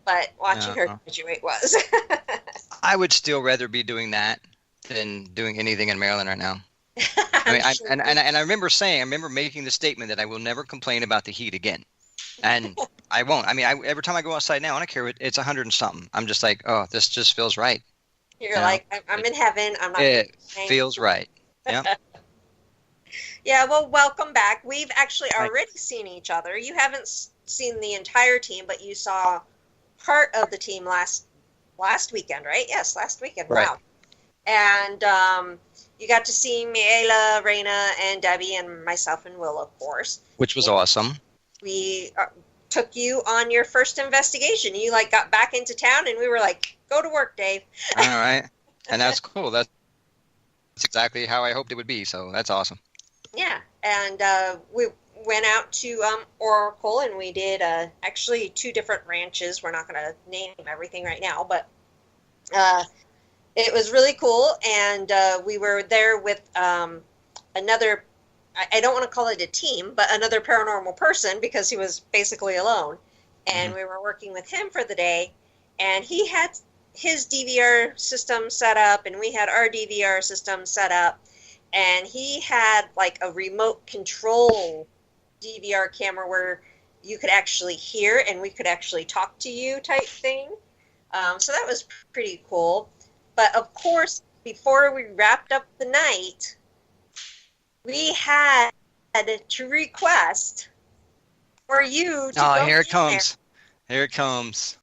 but watching her graduate was. I would still rather be doing that than doing anything in Maryland right now. I mean, Sure. I remember making the statement that I will never complain about the heat again, and I won't. I mean, every time I go outside now, I don't care. It's 100 and something. I'm just like, oh, this just feels right. You're like, I'm in heaven. I'm not. It feels right. Yeah. Yeah. Well, welcome back. We've actually already seen each other. You haven't seen the entire team, but you saw part of the team last weekend, right? Yes, last weekend. Right. Wow. And you got to see Miela, Raina, and Debbie, and myself and Will, of course. Which was awesome. We took you on your first investigation. You got back into town, and we were like, "Go to work, Dave." All right, and that's cool. That's exactly how I hoped it would be. So that's awesome. Yeah, and we went out to Oracle, and we did actually 2 different ranches. We're not going to name everything right now, but it was really cool. And we were there with another, I don't want to call it a team, but another paranormal person, because he was basically alone. And we were working with him for the day, and he had his DVR system set up, and we had our DVR system set up. And he had a remote control DVR camera where you could actually hear and we could actually talk to you type thing. So that was pretty cool. But of course, before we wrapped up the night, we had to request for you to go here it comes. Here it comes.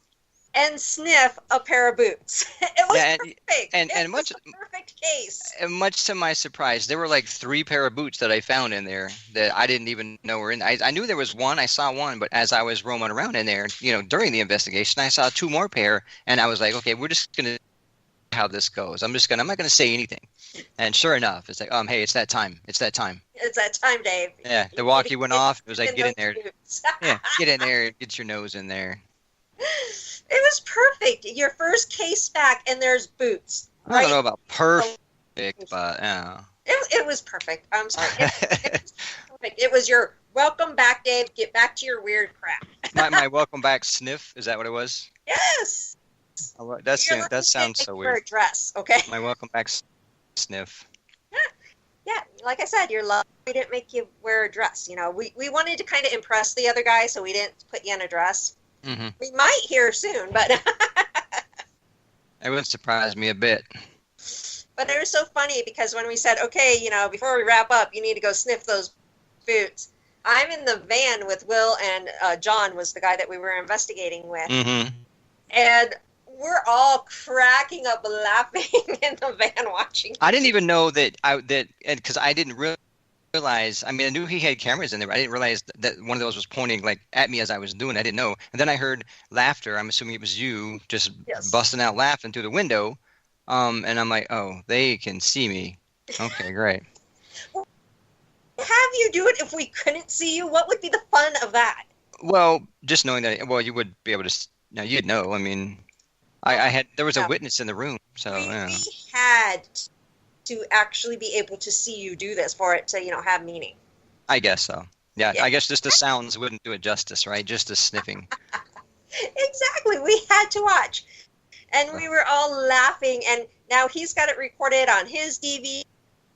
And sniff a pair of boots. It was perfect. And it much was a perfect case. And much to my surprise, there were 3 pair of boots that I found in there that I didn't even know were in. I knew there was one. I saw one, but as I was roaming around in there, during the investigation, I saw 2 more pair, and I was like, okay, we're just gonna see how this goes. I'm not gonna say anything. And sure enough, it's like, hey, it's that time. It's that time. It's that time, Dave. Yeah, the walkie went off. It was like, get in there. Yeah, get in there. Get your nose in there. It was perfect. Your first case back, and there's boots. Right? I don't know about perfect, but yeah. It was perfect. I'm sorry. It was perfect. It was your welcome back, Dave. Get back to your weird crap. my welcome back sniff. Is that what it was? Yes. Oh, that sounds so weird. Wear a dress, okay? My welcome back sniff. Yeah, like I said, your love. We didn't make you wear a dress. We wanted to kind of impress the other guy, so we didn't put you in a dress. Mm-hmm. We might hear soon, but it would surprise me a bit. But it was so funny because when we said, okay, before we wrap up, you need to go sniff those boots. I'm in the van with Will, and John was the guy that we were investigating with. Mm-hmm. And we're all cracking up laughing in the van watching. I didn't even know because I didn't realize. I mean, I knew he had cameras in there, but I didn't realize that one of those was pointing at me as I was doing. I didn't know. And then I heard laughter. I'm assuming it was you just busting out laughing through the window. And I'm like, oh, they can see me. Okay, great. Have you do it if we couldn't see you? What would be the fun of that? Well, just knowing that. Well, you would be able to. You'd know. I mean, there was a witness in the room, so we had to actually be able to see you do this for it to, have meaning. I guess so. Yeah, I guess just the sounds wouldn't do it justice, right? Just the sniffing. Exactly. We had to watch. And we were all laughing. And now he's got it recorded on his DVR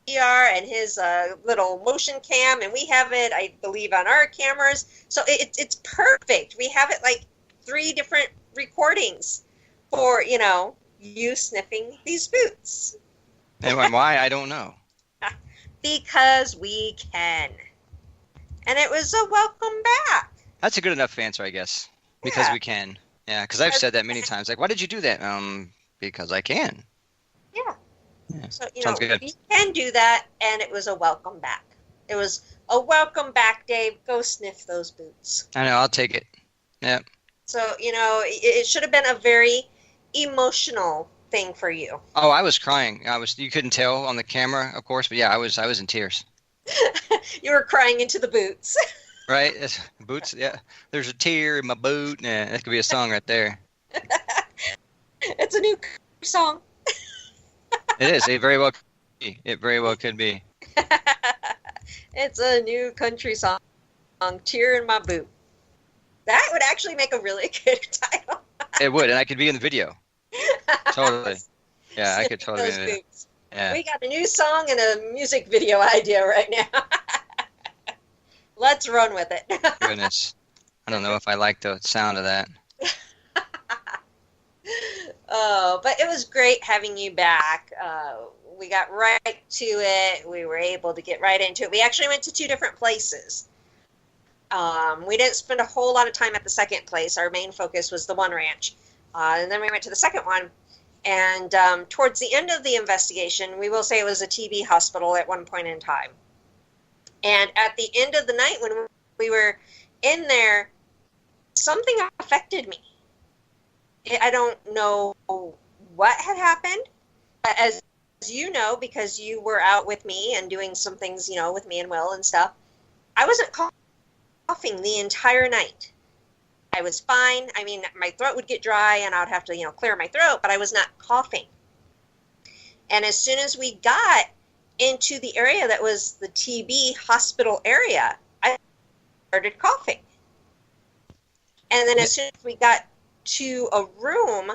and his little motion cam. And we have it, I believe, on our cameras. So it's perfect. We have it 3 different recordings for, you sniffing these boots. And why, I don't know. Because we can. And it was a welcome back. That's a good enough answer, I guess. Because we can. Yeah, because I've said that many times. Why did you do that? Because I can. Yeah. So, sounds good. We can do that, and it was a welcome back. It was a welcome back, Dave. Go sniff those boots. I know, I'll take it. Yeah. So, it should have been a very emotional thing for you. Oh, I was crying. You couldn't tell on the camera, of course, but yeah, I was in tears. You were crying into the boots. Right? Boots, yeah. There's a tear in my boot. Nah, that could be a song right there. It's a new song. It is. It very well could be. It very well could be. It's a new country song, Tear in My Boot. That would actually make a really good title. It would, and I could be in the video. Totally. Yeah, I could totally be in the video. Yeah. We got a new song and a music video idea right now. Let's run with it. Goodness. I don't know if I like the sound of that. Oh, but it was great having you back. We got right to it. We were able to get right into it. We actually went to 2 different places. We didn't spend a whole lot of time at the second place. Our main focus was the one ranch. And then we went to the second one. And towards the end of the investigation, we will say it was a TB hospital at one point in time. And at the end of the night when we were in there, something affected me. I don't know what had happened. As you know, because you were out with me and doing some things, with me and Will and stuff, I wasn't coughing the entire night. I was fine. I mean, my throat would get dry and I would have to, clear my throat, but I was not coughing. And as soon as we got into the area that was the TB hospital area, I started coughing. And then as soon as we got to a room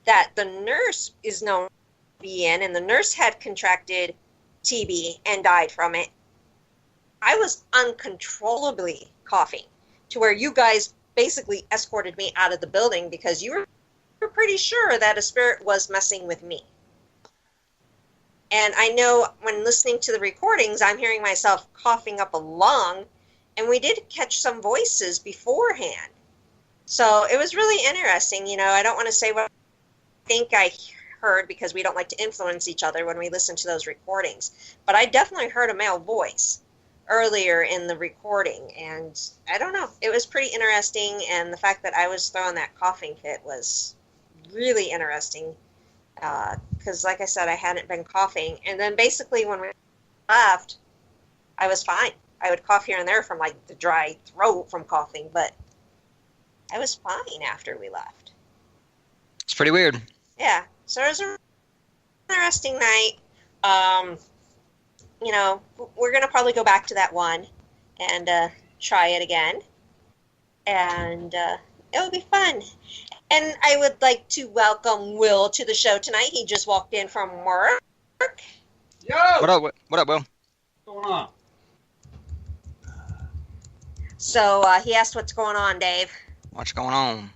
that the nurse is known to be in, and the nurse had contracted TB and died from it, I was uncontrollably coughing to where you guys basically escorted me out of the building because you were pretty sure that a spirit was messing with me. And I know when listening to the recordings, I'm hearing myself coughing up a lung, and we did catch some voices beforehand. So it was really interesting. I don't want to say what I think I heard because we don't like to influence each other when we listen to those recordings. But I definitely heard a male voice earlier in the recording, and I don't know. It was pretty interesting, and the fact that I was throwing that coughing fit was really interesting because, like I said, I hadn't been coughing. And then basically when we left, I was fine. I would cough here and there from like the dry throat from coughing, but I was fine after we left. It's pretty weird. Yeah. So it was an interesting night. We're going to probably go back to that one and try it again. And it'll be fun. And I would like to welcome Will to the show tonight. He just walked in from work. Yo! What up, Will? What's going on? So he asked what's going on, Dave. What's going on?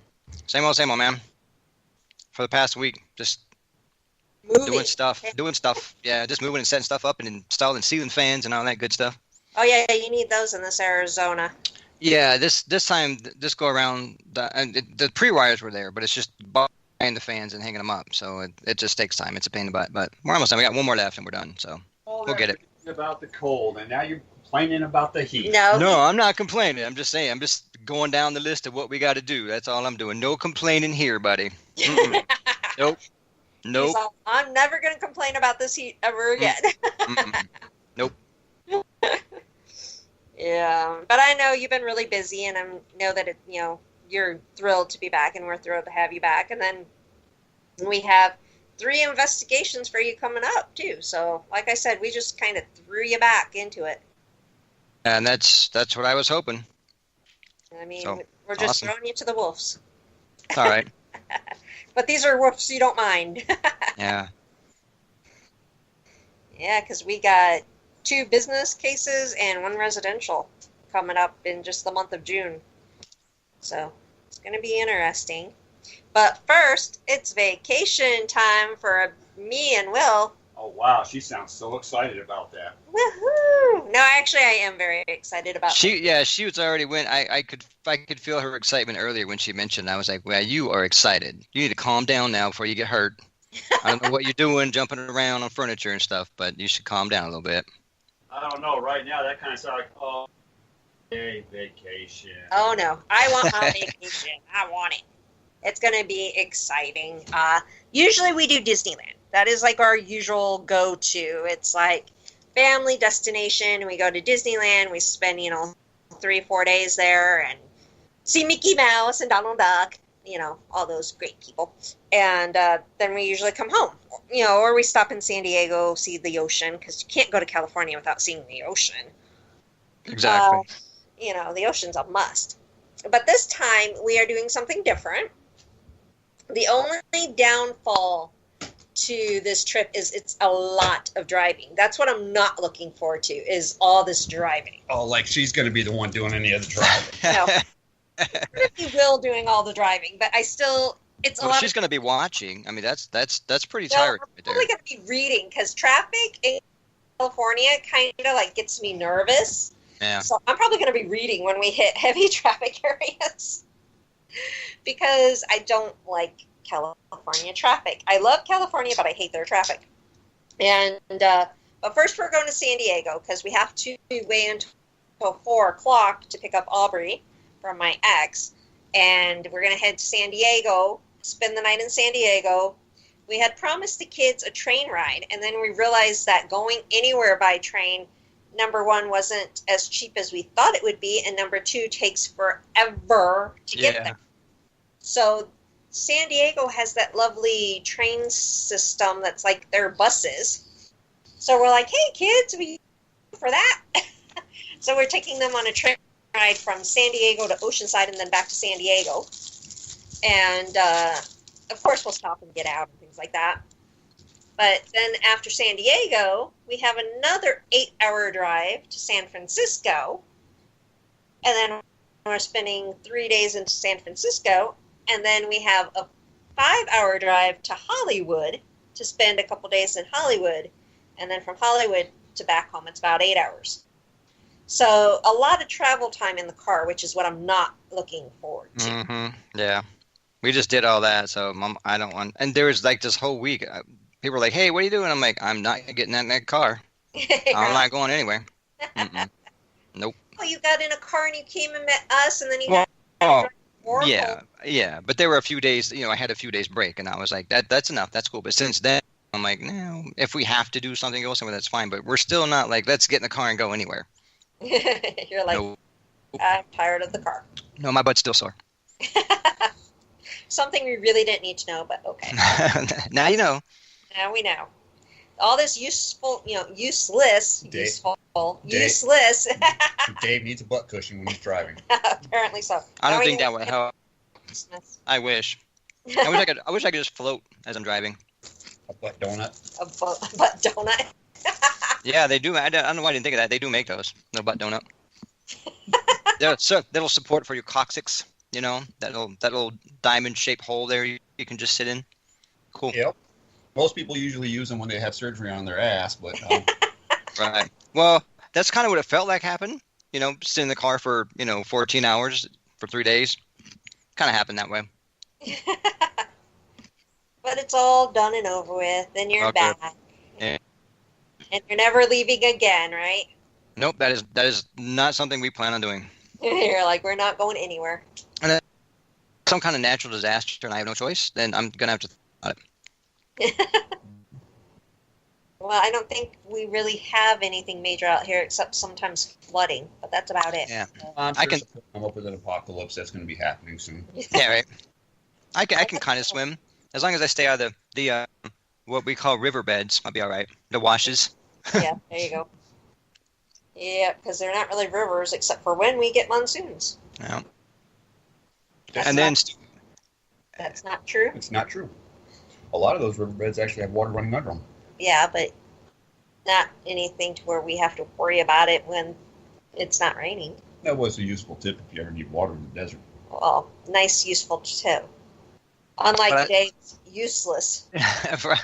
Same old, man. For the past week, just doing stuff. Yeah, just moving and setting stuff up and installing ceiling fans and all that good stuff. Oh, yeah, you need those in this Arizona. Yeah, this time, this go around, the pre-wires were there, but it's just buying the fans and hanging them up. So it just takes time. It's a pain in the butt, but we're almost done. We got one more left and we're done, so we'll get it. About the cold, and now you're complaining about the heat. No, I'm not complaining. I'm just saying, I'm just going down the list of what we got to do. That's all I'm doing. No complaining here, buddy. Nope. So I'm never going to complain about this heat ever again. Nope. Yeah, but I know you've been really busy, and I know that you're thrilled to be back, and we're thrilled to have you back. And then we have 3 investigations for you coming up too. So, like I said, we just kind of threw you back into it. And that's what I was hoping. I mean, we're just throwing you to the wolves. All right. But these are wolves you don't mind. Yeah. Yeah, because we got 2 business cases and 1 residential coming up in just the month of June. So it's going to be interesting. But first, it's vacation time for me and Will. Oh, wow. She sounds so excited about that. Woohoo! No, actually, I am very excited about that. Yeah, she was already I could feel her excitement earlier when she mentioned. I was like, well, you are excited. You need to calm down now before you get hurt. I don't know what you're doing, jumping around on furniture and stuff, but you should calm down a little bit. I don't know. Right now, that kind of sounds like, oh, hey, vacation. Oh, no. I want my vacation. I want it. It's going to be exciting. Usually we do Disneyland. That is like our usual go-to. It's like family destination. We go to Disneyland. We spend, 3-4 days there and see Mickey Mouse and Donald Duck, all those great people. And then we usually come home, or we stop in San Diego, see the ocean, because you can't go to California without seeing the ocean. Exactly. The ocean's a must. But this time we are doing something different. The only downfall to this trip is it's a lot of driving. That's what I'm not looking forward to, is all this driving. Oh, like she's going to be the one doing any of the driving. No. I'm going to be Will doing all the driving, but I still, it's a lot. She's going to be watching. I mean, that's pretty No, tiring. I'm probably going to be reading, because traffic in California kind of like gets me nervous. Yeah. So I'm probably going to be reading when we hit heavy traffic areas, because I don't like California traffic. I love California, but I hate their traffic. And but first we're going to San Diego, because we have to wait until 4 o'clock to pick up Aubrey from my ex, and we're going to head to San Diego, spend the night in San Diego. We had promised the kids a train ride, and then we realized that going anywhere by train, number one, wasn't as cheap as we thought it would be, and number two, takes forever to get there. So San Diego has that lovely train system that's like their buses. So we're like, hey, kids, we for that. So we're taking them on a train ride from San Diego to Oceanside and then back to San Diego. And, of course, we'll stop and get out and things like that. But then after San Diego, we have another 8-hour drive to San Francisco. And then we're spending 3 days in San Francisco. And then we have a 5-hour drive to Hollywood to spend a couple days in Hollywood. And then from Hollywood to back home, it's about 8 hours. So a lot of travel time in the car, which is what I'm not looking forward to. Mm-hmm. Yeah. We just did all that, so I don't want... And there was like this whole week, people were like, hey, what are you doing? I'm like, I'm not getting in that car. I'm not going anywhere. Nope. Oh, you got in a car and you came and met us, and then you had to drive yeah. But there were a few days, I had a few days break, and I was like, that's enough. That's cool. But since then, I'm like, no, if we have to do something, go somewhere, that's fine. But we're still not like, let's get in the car and go anywhere. You're like, nope. I'm tired of the car. No, my butt's still sore. Something we really didn't need to know, but okay. Now you know. Now we know. All this useless. Dave needs a butt cushion when he's driving. Apparently so. I don't think that would help. I wish. I wish I could just float as I'm driving. A butt donut. A butt donut. Yeah, they do. I don't know why I didn't think of that. They do make those. The butt donut. That'll support for your coccyx. That little diamond-shaped hole there you can just sit in. Cool. Yep. Most people usually use them when they have surgery on their ass, but... Right. Well, that's kind of what it felt like happened. Sit in the car for, 14 hours for 3 days. Kind of happened that way. But it's all done and over with. Then you're back. Yeah. And you're never leaving again, right? Nope, that is not something we plan on doing. You're like, we're not going anywhere. And some kind of natural disaster and I have no choice, then I'm going to have to think about it. Well, I don't think we really have anything major out here except sometimes flooding, but that's about it. Yeah. I'm sure I can come up with an apocalypse that's going to be happening soon. Yeah, right. I can kind of swim. As long as I stay out of the what we call riverbeds, I'll be all right. The washes. Yeah, there you go. Yeah, because they're not really rivers except for when we get monsoons. Yeah. That's not true. It's not true. A lot of those riverbeds actually have water running under them. Yeah, but not anything to where we have to worry about it when it's not raining. That was a useful tip if you ever need water in the desert. Well, nice, useful tip. Unlike Dave's useless. Well,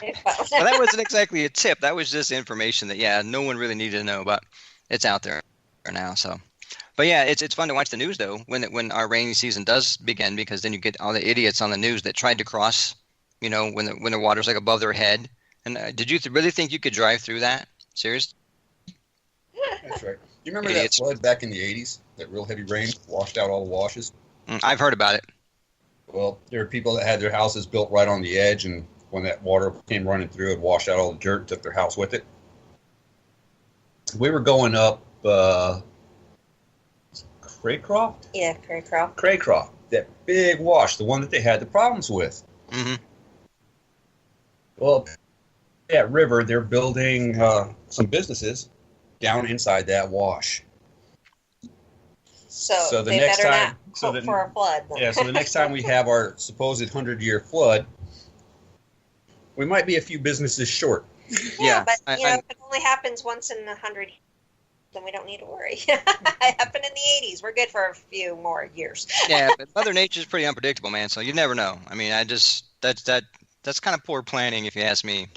that wasn't exactly a tip. That was just information that, no one really needed to know, but it's out there now. So, but yeah, it's fun to watch the news though when our rainy season does begin, because then you get all the idiots on the news that tried to cross, when the water's like above their head. And did you really think you could drive through that? Seriously? That's right. You remember that flood back in the 80s? That real heavy rain washed out all the washes? I've heard about it. Well, there are people that had their houses built right on the edge, and when that water came running through, it washed out all the dirt and took their house with it. We were going up Craycroft? Yeah, Craycroft. Craycroft. That big wash, the one that they had the problems with. Mm-hmm. Well, that river, they're building some businesses down inside that wash. So the they next better time, not hope for a flood. so the next time we have our supposed 100-year flood, we might be a few businesses short. Yeah, but if it only happens once in 100 years, then we don't need to worry. It happened in the 80s. We're good for a few more years. Yeah, but Mother Nature's pretty unpredictable, man. So you never know. I mean, that's kind of poor planning, if you ask me.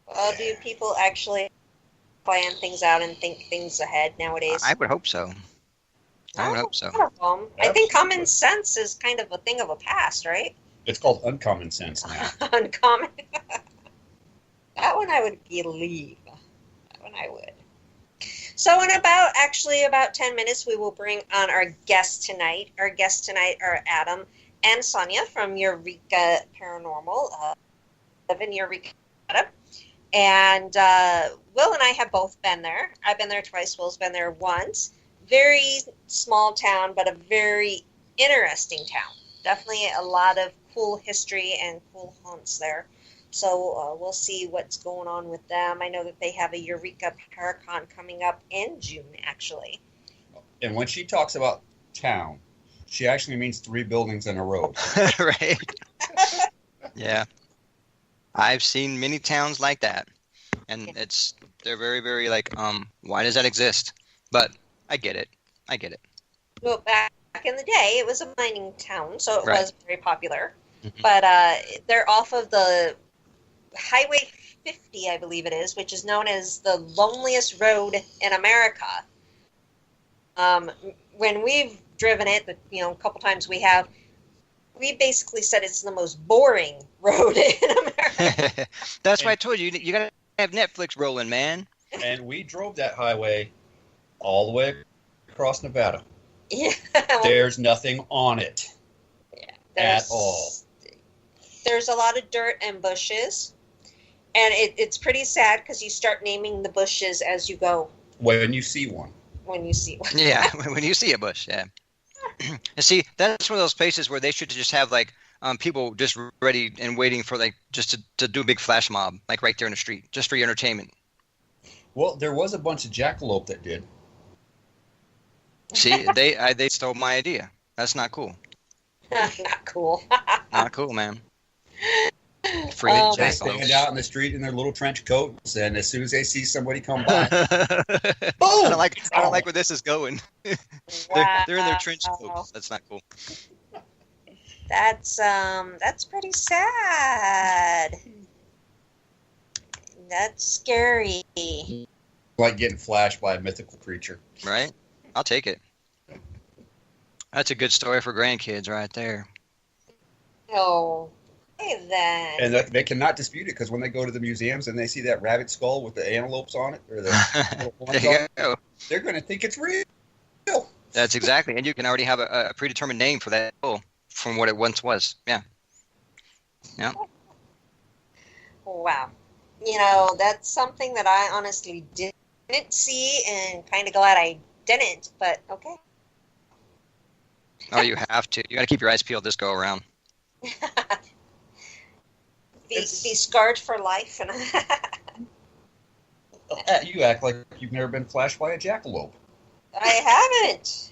Well, do people actually plan things out and think things ahead nowadays? I would hope so. I would hope so. I think common sense is kind of a thing of a past, right? It's called uncommon sense now. Uncommon. That one I would believe. That one I would. So in about 10 minutes, we will bring on our guest tonight. Our guests tonight are Adam and Sonia from Eureka Paranormal. Live in Eureka. And Will and I have both been there. I've been there twice. Will's been there once. Very small town, but a very interesting town. Definitely a lot of cool history and cool haunts there. So we'll see what's going on with them. I know that they have a Eureka Paracon coming up in June, actually. And when she talks about town, she actually means 3 buildings and a road. Right. Yeah. I've seen many towns like that. And they're very, very like, why does that exist? But I get it. Well, back in the day, it was a mining town, so it was very popular. Mm-hmm. But they're off of the Highway 50, I believe it is, which is known as the loneliest road in America. When we've driven it, a couple times we basically said it's the most boring road in America. That's why I told you, you got to have Netflix rolling, man. And we drove that highway all the way across Nevada. Yeah. There's nothing on it at all. There's a lot of dirt and bushes. And it's pretty sad because you start naming the bushes as you go. When you see one. Yeah, when you see a bush, yeah. And see, that's one of those places where they should just have like people just ready and waiting for like just to do a big flash mob, like right there in the street, just for your entertainment. Well, there was a bunch of jackalope that did. See, they stole my idea. That's not cool. Not cool. Not cool, man. They stand out in the street in their little trench coats, and as soon as they see somebody come by, boom! I don't like where this is going. They're in their trench coats. That's not cool. That's pretty sad. That's scary. Like getting flashed by a mythical creature. Right? I'll take it. That's a good story for grandkids right there. Oh. Then. And they cannot dispute it because when they go to the museums and they see that rabbit skull with the antelopes on it, or the little horns they're going to think it's real. That's exactly, and you can already have a predetermined name for that from what it once was. Yeah. Wow. That's something that I honestly didn't see, and kind of glad I didn't. But okay. Oh, you have to. You got to keep your eyes peeled this go around. Be scarred for life. And you act like you've never been flashed by a jackalope. I haven't.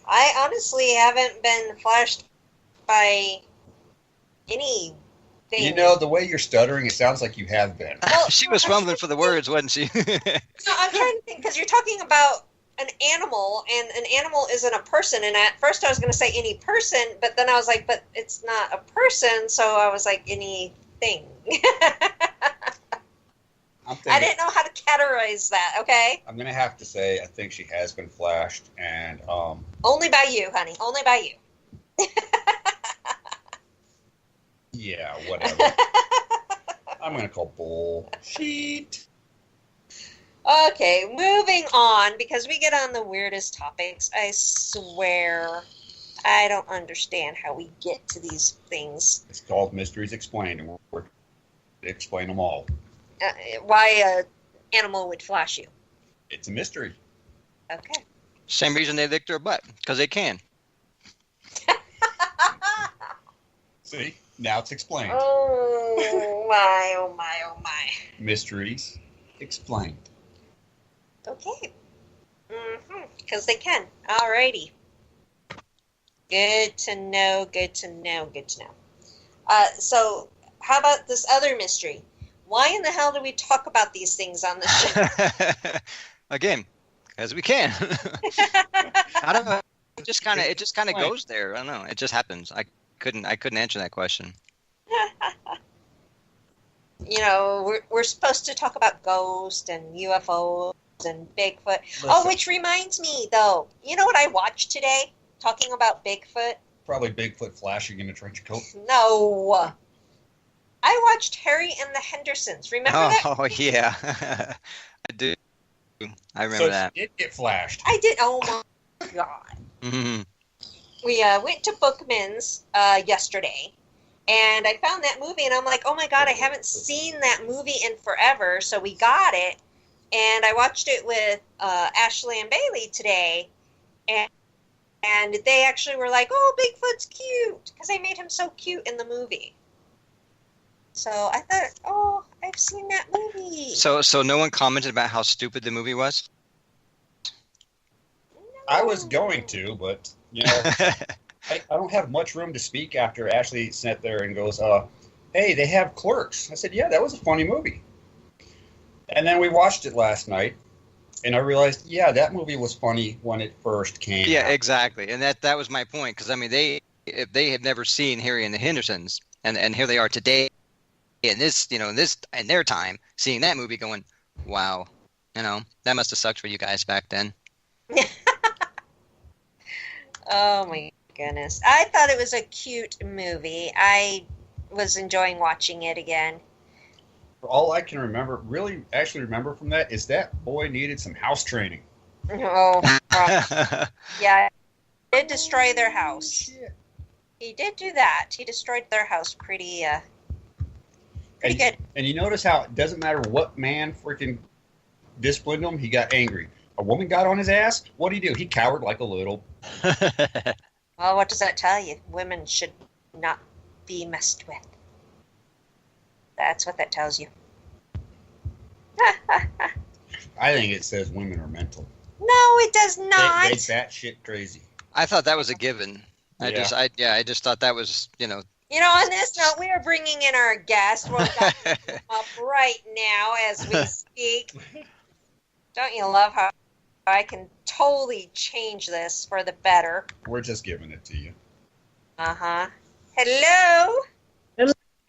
I honestly haven't been flashed by anything. The way you're stuttering, it sounds like you have been. Well, she was fumbling for the words, wasn't she? No, I'm trying to think, because you're talking about an animal, and an animal isn't a person. And at first I was going to say any person, but then I was like, but it's not a person, so I was like, anything. I didn't know how to categorize that, okay? I'm going to have to say I think she has been flashed, and... Only by you, honey. Only by you. Yeah, whatever. I'm going to call bullshit. Okay, moving on, because we get on the weirdest topics. I swear, I don't understand how we get to these things. It's called Mysteries Explained, and we're to explain them all. Why an animal would flash you? It's a mystery. Okay. Same reason they lick their butt, because they can. See? Now it's explained. Oh, my, oh, my, oh, my. Mysteries Explained. Okay. Because they can. Alrighty. Good to know, good to know, good to know. So, how about this other mystery? Why in the hell do we talk about these things on the show? Again, as we can. I don't know. It just kind of goes there. I don't know. It just happens. I couldn't answer that question. You know, we're supposed to talk about ghosts and UFOs and Bigfoot. Listen. Oh, which reminds me, though. You know what I watched today? Talking about Bigfoot? Probably Bigfoot flashing in a trench coat. No. I watched Harry and the Hendersons. Remember that? Oh, yeah. I do. I remember that. It did get flashed. I did. Oh, my God. Mm-hmm. We went to Bookman's yesterday, and I found that movie, and I'm like, oh, my God, I haven't seen that movie in forever, so we got it, and I watched it with Ashley and Bailey today, and they actually were like, oh, Bigfoot's cute, because they made him so cute in the movie. So I thought, oh, I've seen that movie. So no one commented about how stupid the movie was? No. I was going to, but, you know, I don't have much room to speak after Ashley sat there and goes, hey, they have Clerks. I said, yeah, that was a funny movie. And then we watched it last night, and I realized, yeah, that movie was funny when it first came Yeah, out. exactly. And that was my point, because, I mean, they had never seen Harry and the Hendersons, and here they are today in this, you know, in their time, seeing that movie going, wow, you know, that must have sucked for you guys back then. Oh, my goodness. I thought it was a cute movie. I was enjoying watching it again. All I can actually remember from that is that boy needed some house training. Oh, yeah. He did destroy their house. Shit. He did do that. He destroyed their house pretty good. And you notice how it doesn't matter what man freaking disciplined him, he got angry. A woman got on his ass. What did he do? He cowered like a little. Well, what does that tell you? Women should not be messed with. That's what that tells you. I think it says women are mental. No, it does not. They that shit crazy. I thought that was a given. I Yeah. just thought that was, you know. You know, on this note, we are bringing in our guest. We'll get him up right now as we speak. Don't you love how I can totally change this for the better? We're just giving it to you. Uh-huh. Hello.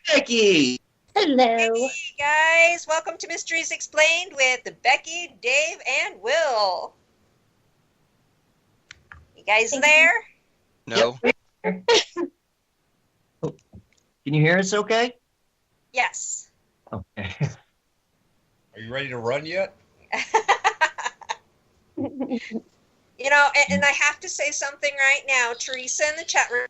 Becky! Hello. Hey, guys. Welcome to Mysteries Explained with Becky, Dave, and Will. You guys there? No. Can you hear us okay? Yes. Okay. Are you ready to run yet? You know, and I have to say something right now. Teresa in the chat room,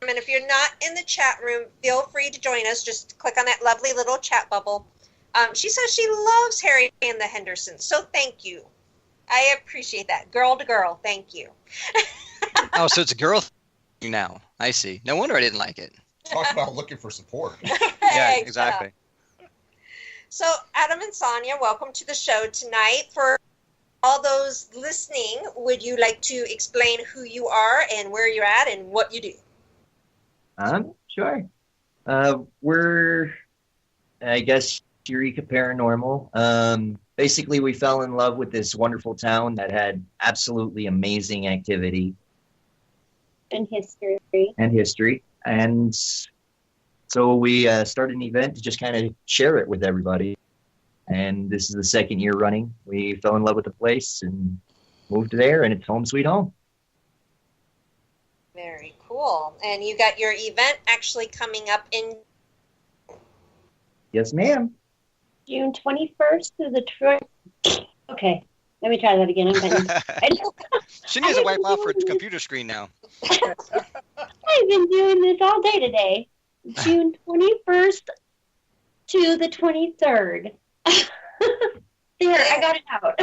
and if you're not in the chat room, feel free to join us. Just click on that lovely little chat bubble. She says she loves Harry and the Hendersons, so thank you. I appreciate that. Girl to girl, thank you. Oh, so it's a girl thing now. I see. No wonder I didn't like it. Talk about looking for support. Yeah, Hey, exactly. So, Adam and Sonia, welcome to the show tonight. For all those listening, would you like to explain who you are and where you're at and what you do? Sure. We're, I guess, Eureka Paranormal. Basically, we fell in love with this wonderful town that had absolutely amazing activity. And history. And so we started an event to just kind of share it with everybody. And this is the second year running. We fell in love with the place and moved there, and it's home sweet home. Very cool. And you got your event actually coming up in... Yes, ma'am. June 21st to the... Okay, let me try that again. She needs to wipe off her computer screen now. I've been doing this all day today. June 21st to the 23rd. There, I got it out.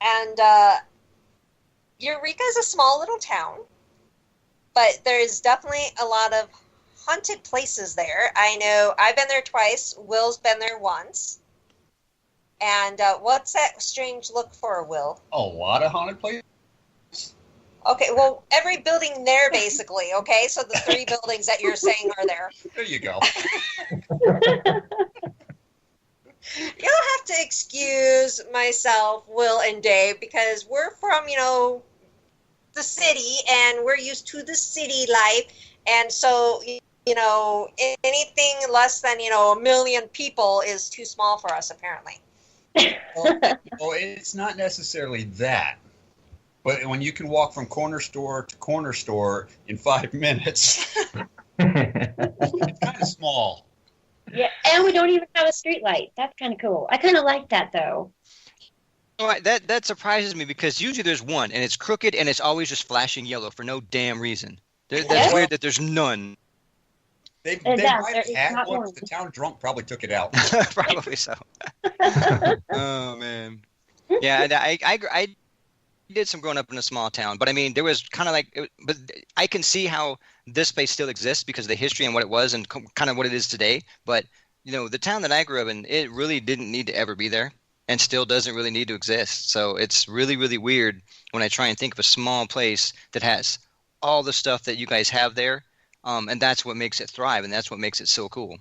And Eureka is a small little town, but there's definitely a lot of haunted places there. I know I've been there twice. Will's been there once. And what's that strange look for, Will? A lot of haunted places. Okay, well, every building there, basically, okay? So the 3 buildings that you're saying are there. There you go. You'll have to excuse myself, Will, and Dave, because we're from, the city, and we're used to the city life. And so, anything less than, 1 million people is too small for us, apparently. Well, it's not necessarily that. But when you can walk from corner store to corner store in 5 minutes, it's kind of small. Yeah, and we don't even have a street light. That's kind of cool. I kind of like that, though. All right, that surprises me because usually there's one, and it's crooked, and it's always just flashing yellow for no damn reason. That's weird that there's none. They might have had one, but the town drunk probably took it out. Probably so. Oh, man. Yeah, I did some growing up in a small town, but I mean, there was kind of but I can see how this place still exists because of the history and what it was and kind of what it is today. But, the town that I grew up in, it really didn't need to ever be there and still doesn't really need to exist. So it's really, really weird when I try and think of a small place that has all the stuff that you guys have there. And that's what makes it thrive, and that's what makes it so cool.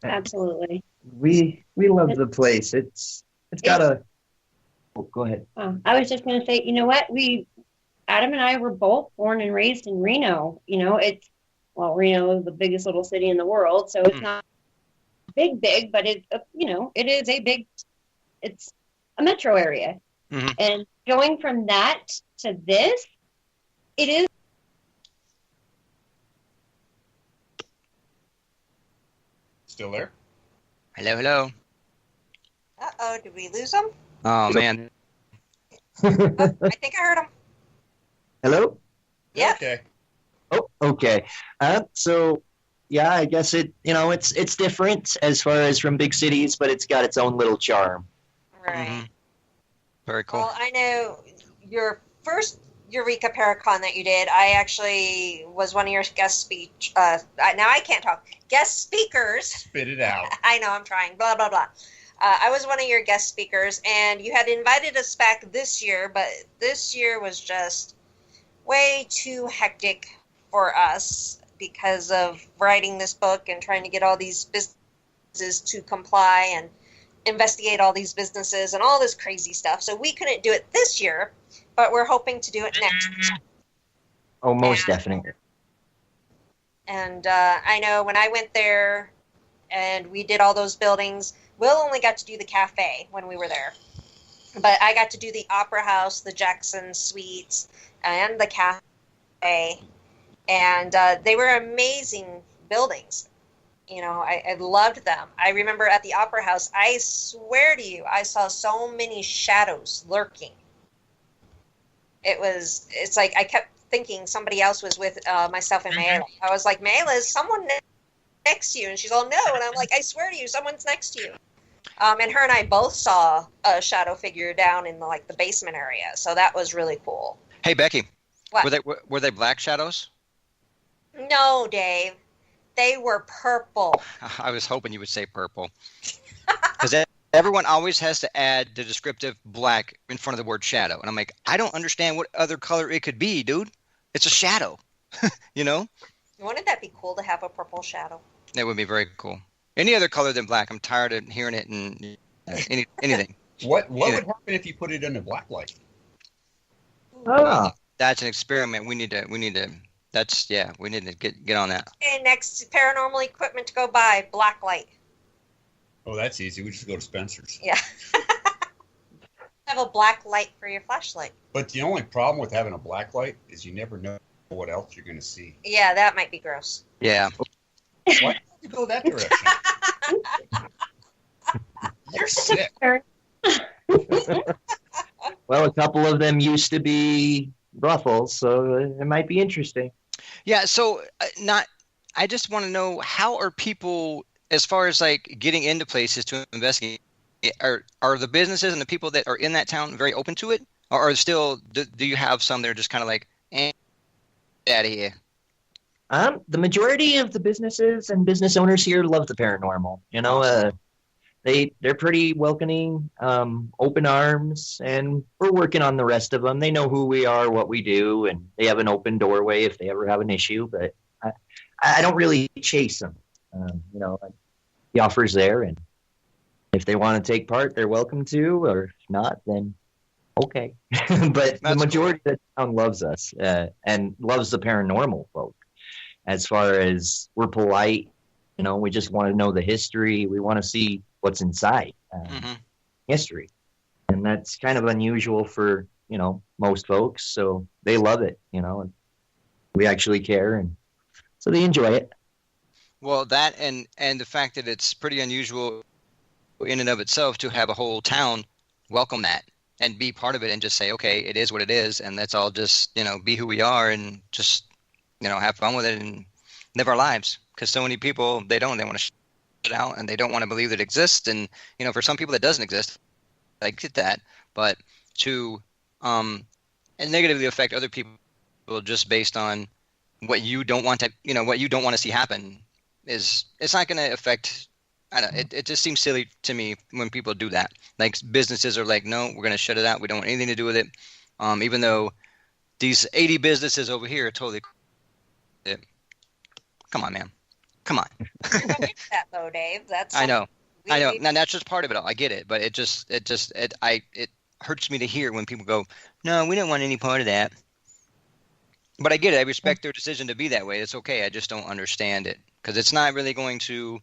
Absolutely. We love the place. It's got a. Oh, go ahead. I was just going to say, you know what? Adam and I were both born and raised in Reno. Reno is the biggest little city in the world, so it's not big, but it is it's a metro area. Mm-hmm. And going from that to this, it is. Still there? Hello. Uh-oh, did we lose him? Oh, man. I think I heard him. Hello? Yeah. Okay. Oh, okay. So, yeah, I guess it's different as far as from big cities, but it's got its own little charm. Right. Mm-hmm. Very cool. Well, I know your first Eureka Paracon that you did, I actually was one of your guest speech. Now I can't talk. Guest speakers. Spit it out. I know, I'm trying. Blah, blah, blah. I was one of your guest speakers, and you had invited us back this year, but this year was just way too hectic for us because of writing this book and trying to get all these businesses to comply and investigate all these businesses and all this crazy stuff. So we couldn't do it this year, but we're hoping to do it next year. Oh, most definitely. And I know when I went there and we did all those buildings, Will only got to do the cafe when we were there. But I got to do the Opera House, the Jackson Suites, and the cafe. And they were amazing buildings. I loved them. I remember at the Opera House, I swear to you, I saw so many shadows lurking. It's like I kept thinking somebody else was with myself and Mayla. I was like, Mayla, is someone next to you? And she's all, no. And I'm like, I swear to you, someone's next to you. And her and I both saw a shadow figure down in the basement area. So that was really cool. Hey, Becky. What? Were they black shadows? No, Dave. They were purple. I was hoping you would say purple. Because everyone always has to add the descriptive black in front of the word shadow. And I'm like, I don't understand what other color it could be, dude. It's a shadow. Wouldn't that be cool to have a purple shadow? That would be very cool. Any other color than black. I'm tired of hearing it in anything. What would happen if you put it in a black light? Oh. That's an experiment. We need to we need to get on that. Okay, next paranormal equipment to go buy, black light. Oh, that's easy. We just go to Spencer's. Yeah. Have a black light for your flashlight. But the only problem with having a black light is you never know what else you're going to see. Yeah, that might be gross. Yeah. Why did you go that direction? You're sick. Well, a couple of them used to be brothels, so it might be interesting. Yeah, so I just want to know, how are people, as far as getting into places to investigate, are the businesses and the people that are in that town very open to it? Or are still, do you have some that are just kind of out of here? The majority of the businesses and business owners here love the paranormal. they're pretty welcoming, open arms, and we're working on the rest of them. They know who we are, what we do, and they have an open doorway if they ever have an issue. But I don't really chase them. The offer's there, and if they want to take part, they're welcome to. Or if not, then okay. But the majority of the town loves us and loves the paranormal folk. As far as we're polite, we just want to know the history. We want to see what's inside history. And that's kind of unusual for, most folks. So they love it, and we actually care. And so they enjoy it. Well, that and the fact that it's pretty unusual in and of itself to have a whole town welcome that and be part of it and just say, okay, it is what it is. And let's all just, be who we are and just, have fun with it and live our lives. Because so many people, they want to shut it out and they don't want to believe that it exists. And, for some people that doesn't exist, I get that. But to and negatively affect other people just based on what you don't want to, what you don't want to see happen it's not going to affect, I don't know, it just seems silly to me when people do that. Like businesses are like, no, we're going to shut it out. We don't want anything to do with it. Even though these 80 businesses over here are totally it. Come on, man. Come on. That though, Dave. I know. Now that's just part of it all. I get it, but it hurts me to hear when people go, "No, we don't want any part of that." But I get it. I respect their decision to be that way. It's okay. I just don't understand it because it's not really going to.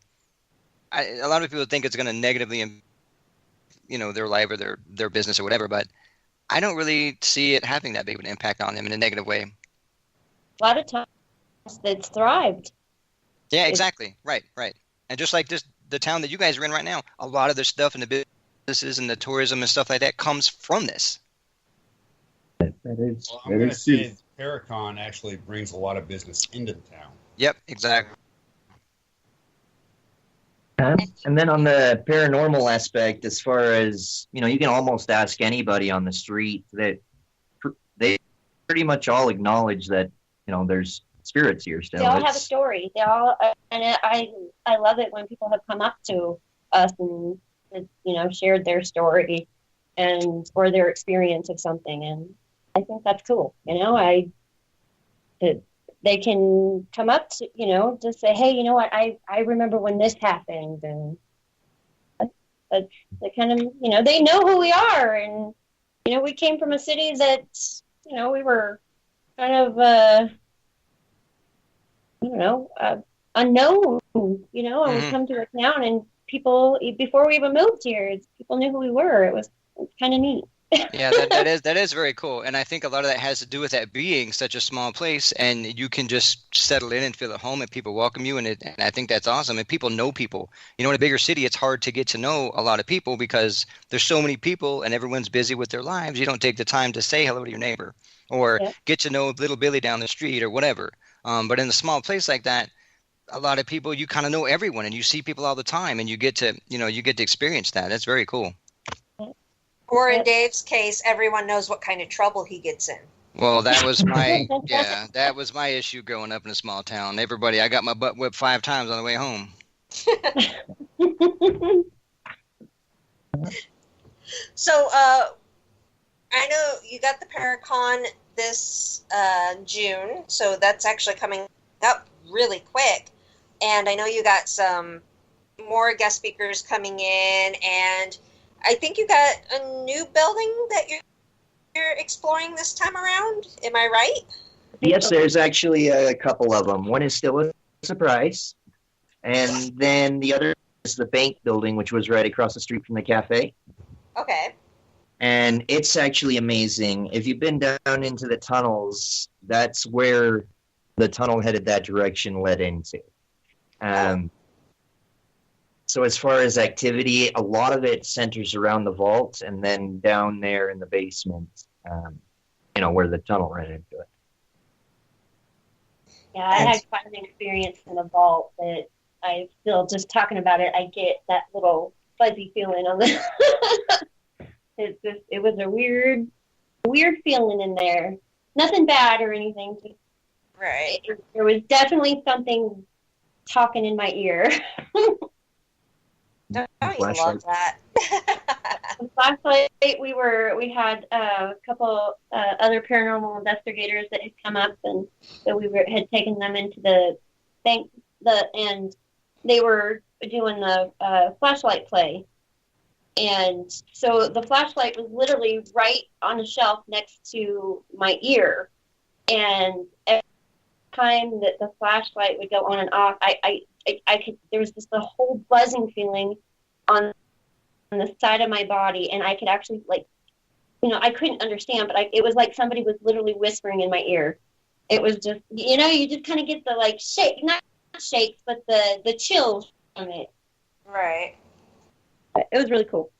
A lot of people think it's going to negatively, their life or their business or whatever. But I don't really see it having that big of an impact on them in a negative way. A lot of times, it's thrived. Yeah, exactly. Right. And just like the town that you guys are in right now, a lot of the stuff and the businesses and the tourism and stuff like that comes from this. Well, I'm going to say Paracon actually brings a lot of business into the town. Yep, exactly. And then on the paranormal aspect, as far as, you can almost ask anybody on the street that they pretty much all acknowledge that, there's spirits here still. They all have a story. They all, and I love it when people have come up to us and shared their story or their experience of something, and I think that's cool. They can come up to just say, hey, you know what, I remember when this happened, and they kind of they know who we are, and we came from a city that we were kind of unknown, and we come to a town and people, before we even moved here, people knew who we were. It was kind of neat. Yeah, that is very cool. And I think a lot of that has to do with that being such a small place and you can just settle in and feel at home and people welcome you. And I think that's awesome. And people know people. In a bigger city, it's hard to get to know a lot of people because there's so many people and everyone's busy with their lives. You don't take the time to say hello to your neighbor or get to know little Billy down the street or whatever. But in a small place like that, a lot of people, you kind of know everyone and you see people all the time and you get to experience that. That's very cool. Or in Dave's case, everyone knows what kind of trouble he gets in. Well, that was my issue growing up in a small town. I got my butt whipped 5 times on the way home. So, I know you got the Paracon this June, so that's actually coming up really quick. And I know you got some more guest speakers coming in, and I think you got a new building that you're exploring this time around. Am I right? Yes, there's actually a couple of them. One is still a surprise, and then the other is the bank building, which was right across the street from the cafe. Okay. And it's actually amazing. If you've been down into the tunnels, that's where the tunnel headed that direction led into. So as far as activity, a lot of it centers around the vault and then down there in the basement, where the tunnel ran into it. Yeah, I had quite an experience in the vault that I feel just talking about it, I get that little fuzzy feeling on the it was a weird feeling in there. Nothing bad or anything. Right. There was definitely something talking in my ear. Oh, you love that. The flashlight, we had a couple other paranormal investigators that had come up, and so had taken them into the bank, and they were doing the flashlight play. And so the flashlight was literally right on a shelf next to my ear. And every time that the flashlight would go on and off, I could, there was just a whole buzzing feeling on the side of my body. And I could actually, like, I couldn't understand, but it was like somebody was literally whispering in my ear. It was just, you just kind of get the, like, not shakes, but the chills from it. Right. It was really cool.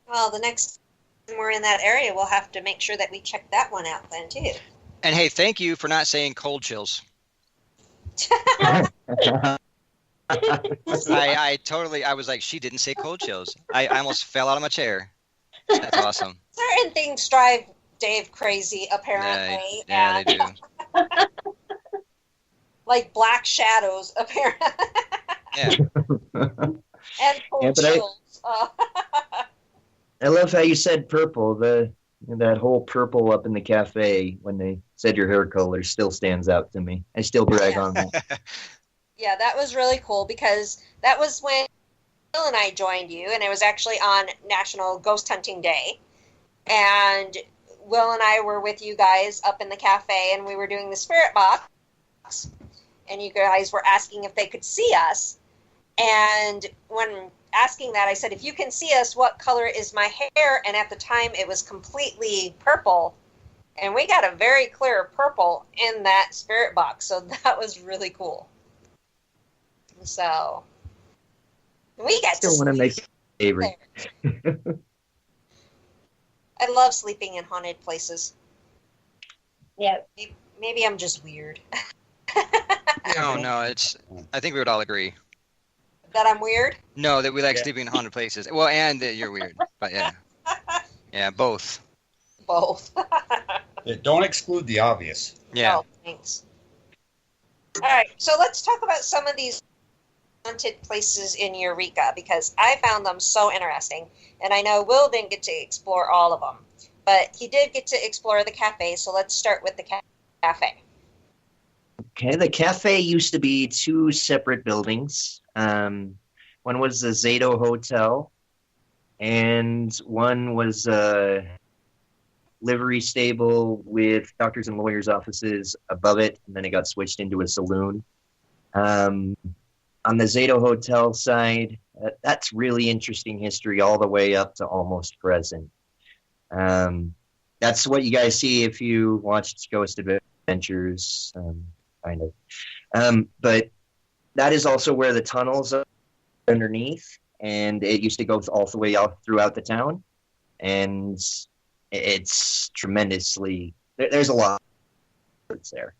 Well, the next time we're in that area, we'll have to make sure that we check that one out then, too. And hey, thank you for not saying cold chills. I was like, she didn't say cold chills. I almost fell out of my chair. That's awesome. Certain things drive Dave crazy, apparently. Yeah, they do. Like black shadows, apparently. Yeah. And cold chills. I love how you said purple. That whole purple up in the cafe when they said your hair color still stands out to me. I still brag on that. Yeah, that was really cool because that was when Will and I joined you, and it was actually on National Ghost Hunting Day. And Will and I were with you guys up in the cafe, and we were doing the spirit box, and you guys were asking if they could see us. And when asking that, I said, if you can see us, what color is my hair? And at the time, it was completely purple. And we got a very clear purple in that spirit box. So that was really cool. So we got still one of my favorite. I love sleeping in haunted places. Yeah. Maybe I'm just weird. No, I think we would all agree. That I'm weird? No, that we like sleeping in haunted places. Well, and that you're weird. But yeah. Yeah, both. Both. Yeah, don't exclude the obvious. Yeah. Oh, thanks. All right, so let's talk about some of these haunted places in Eureka because I found them so interesting. And I know Will didn't get to explore all of them, but he did get to explore the cafe, so let's start with the cafe. Okay, the cafe used to be two separate buildings. One was the Zato Hotel, and one was a livery stable with doctors and lawyers' offices above it, and then it got switched into a saloon. On the Zato Hotel side, that's really interesting history all the way up to almost present. That's what you guys see if you watched Ghost Adventures, kind of. But that is also where the tunnels are underneath, and it used to go all the way out throughout the town. And it's tremendously, there's a lot there.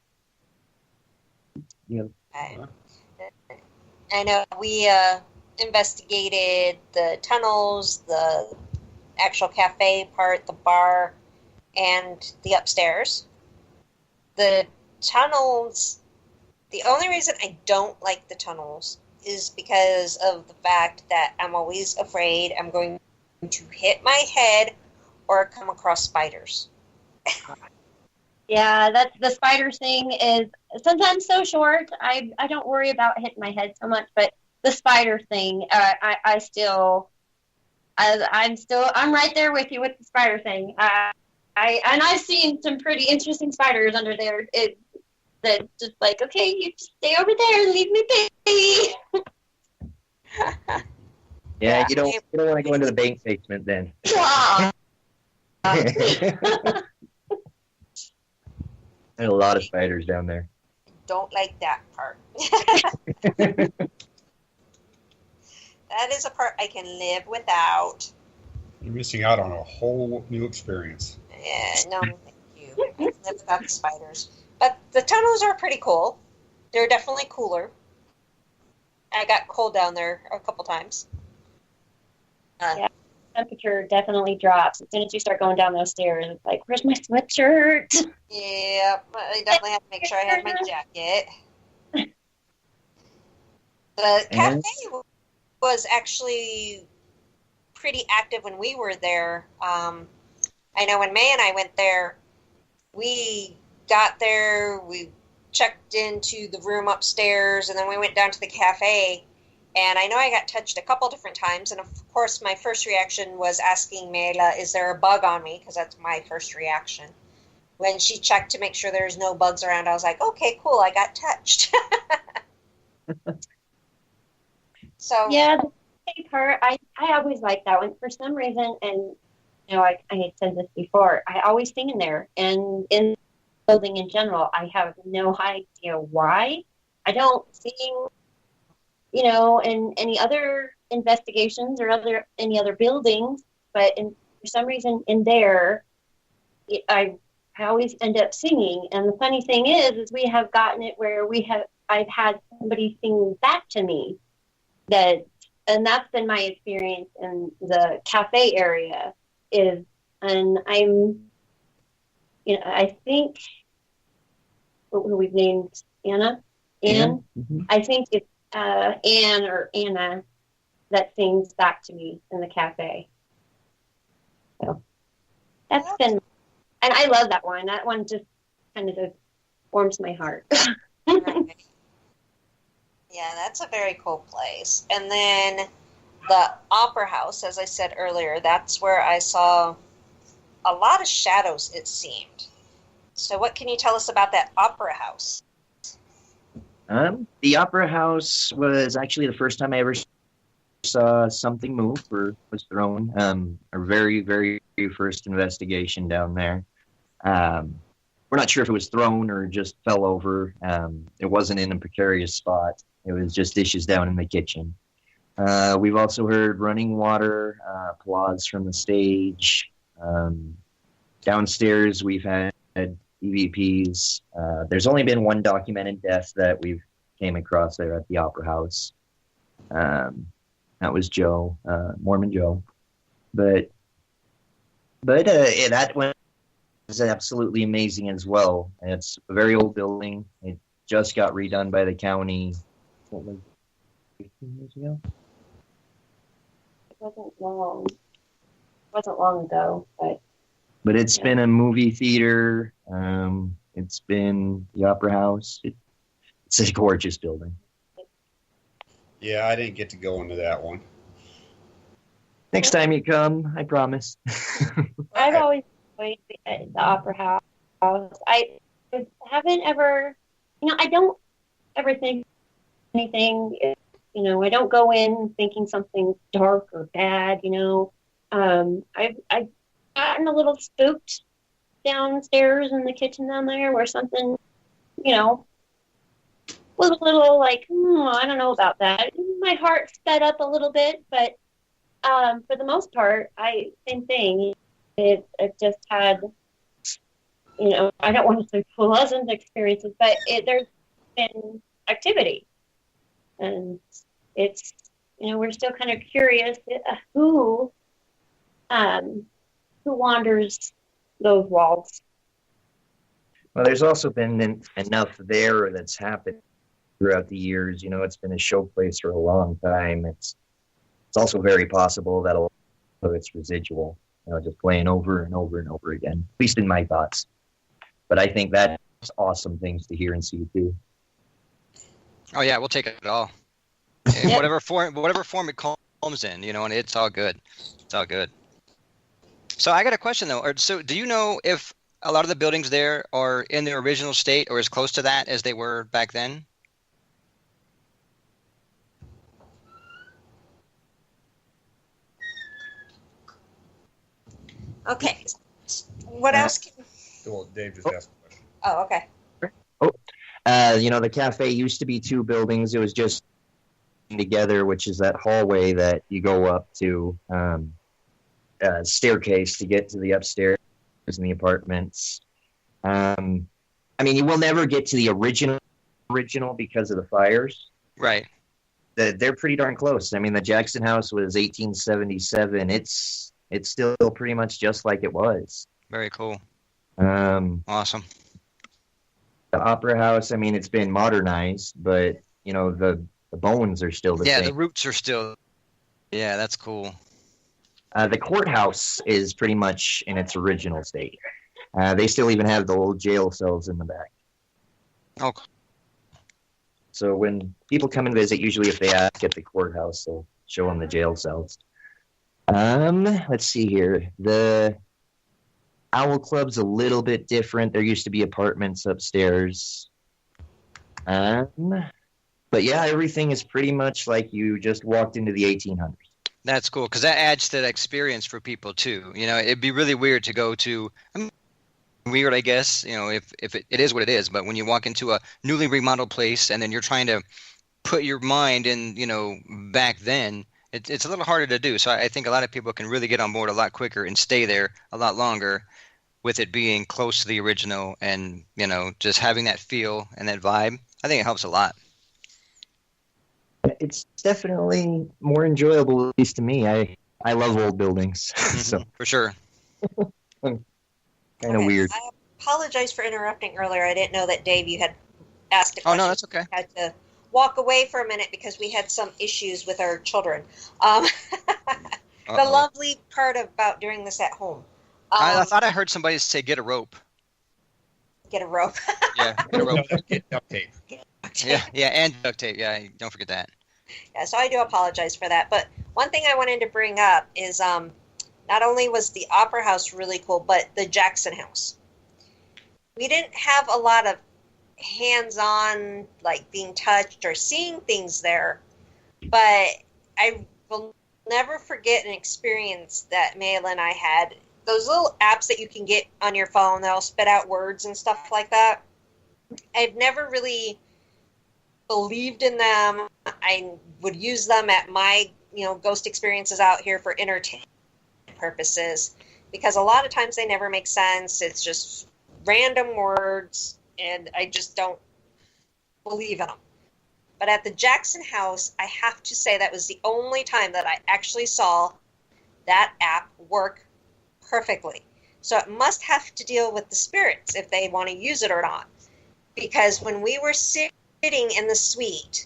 Yeah. I know we investigated the tunnels, the actual cafe part, the bar, and the upstairs. The tunnels, the only reason I don't like the tunnels is because of the fact that I'm always afraid I'm going to hit my head or come across spiders. Yeah, that's the spider thing is sometimes so short. I don't worry about hitting my head so much, but the spider thing, I'm right there with you with the spider thing. I've seen some pretty interesting spiders under there. That just like, okay, you just stay over there and leave me be. Yeah, you don't want to go into the bank basement then. There's a lot of spiders down there. Don't like that part. That is a part I can live without. You're missing out on a whole new experience. Yeah, no, thank you. I can live without the spiders. But the tunnels are pretty cool. They're definitely cooler. I got cold down there a couple times. Yeah, temperature definitely drops as soon as you start going down those stairs. It's like, where's my sweatshirt? Yeah, I definitely have to make sure I had my jacket. The cafe was actually pretty active when we were there. I know when May and I went there, we got there, we checked into the room upstairs, and then we went down to the cafe. And I know I got touched a couple different times. And, of course, my first reaction was asking Mayla, is there a bug on me? Because that's my first reaction. When she checked to make sure there's no bugs around, I was like, okay, cool, I got touched. So Yeah, the same part, I always like that one for some reason. And, you know, I had said this before, I always sing in there. And in the building in general, I have no idea why. I don't sing, you know, in any other investigations or any other buildings, but for some reason in there, I always end up singing. And the funny thing is we have gotten it where I've had somebody sing back to me and that's been my experience in the cafe area and I'm, you know, I think who we've named Anne. Mm-hmm. I think it's Anne or Anna that sings back to me in the cafe. So that's been, and I love that one. That one just kind of warms my heart. right. Yeah, that's a very cool place. And then the Opera House, as I said earlier, that's where I saw a lot of shadows, it seemed. So what can you tell us about that Opera House? The Opera House was actually the first time I ever saw something move or was thrown. Our very, very first investigation down there. We're not sure if it was thrown or just fell over. It wasn't in a precarious spot. It was just dishes down in the kitchen. We've also heard running water, applause from the stage. Downstairs, we've had EVPs. There's only been one documented death that we've came across there at the Opera House. That was Joe, Mormon Joe. But that one is absolutely amazing as well. It's a very old building. It just got redone by the county. What was it, 15 years ago? It wasn't long ago, but it's been a movie theater. It's been the Opera House. It's a gorgeous building. Yeah, I didn't get to go into that one. Next time you come, I promise. I've always enjoyed the Opera House. I haven't ever, you know, I don't ever think anything, you know, I don't go in thinking something dark or bad, you know. I've gotten a little spooked downstairs in the kitchen down there where something, you know, was a little like, I don't know about that. My heart sped up a little bit, but for the most part, same thing. It just had, you know, I don't want to say pleasant experiences, but there's been activity. And it's, you know, we're still kind of curious who wanders those walls. Well, there's also been enough there that's happened throughout the years. You know, it's been a show place for a long time. It's also very possible that a lot of it's residual, you know, just playing over and over and over again, at least in my thoughts. But I think that's awesome things to hear and see too. Oh yeah, we'll take it all. In whatever form it comes in, you know, and it's all good. It's all good. So I got a question though. So do you know if a lot of the buildings there are in their original state or as close to that as they were back then? Okay. What else? Well, Dave just asked a question. Oh, okay. You know, the cafe used to be two buildings. It was just together, which is that hallway that you go up to, staircase to get to the upstairs in the apartments. I mean, you will never get to the original because of the fires. Right. They're pretty darn close. I mean, the Jackson House was 1877. It's still pretty much just like it was. Very cool. Awesome. The Opera House, I mean, it's been modernized, but, you know, the bones are still the same. Yeah, the roots are still. Yeah, that's cool. The courthouse is pretty much in its original state. They still even have the old jail cells in the back. Oh, So when people come and visit, usually if they ask at the courthouse, they'll show them the jail cells. Let's see here. The Owl Club's a little bit different. There used to be apartments upstairs. But yeah, everything is pretty much like you just walked into the 1800s. that's cool because that adds to that experience for people too. You know, it'd be really weird to go to. Weird, I guess. You know, if it is what it is. But when you walk into a newly remodeled place and then you're trying to put your mind in, you know, back then, it's a little harder to do. So I think a lot of people can really get on board a lot quicker and stay there a lot longer with it being close to the original and, you know, just having that feel and that vibe. I think it helps a lot. It's definitely more enjoyable, at least to me. I love old buildings, so For sure. kind of weird. I apologize for interrupting earlier. I didn't know that, Dave, you had asked a Oh, question. no, that's okay. I had to walk away for a minute because we had some issues with our children. The lovely part about doing this at home. I thought I heard somebody say get a rope. Get a rope. Yeah, get a rope. Get duct tape. Yeah, and duct tape. Yeah, don't forget that. Yeah, so I do apologize for that. But one thing I wanted to bring up is not only was the Opera House really cool, but the Jackson House. We didn't have a lot of hands-on, like being touched or seeing things there, but I will never forget an experience that Mayla and I had. Those little apps that you can get on your phone, they'll spit out words and stuff like that. I've never really believed in them. I would use them at my, ghost experiences out here for entertainment purposes, because a lot of times they never make sense. It's just random words, and I just don't believe in them. But at the Jackson House, I have to say that was the only time that I actually saw that app work perfectly. So it must have to deal with the spirits if they want to use it or not. Because when we were sitting in the suite,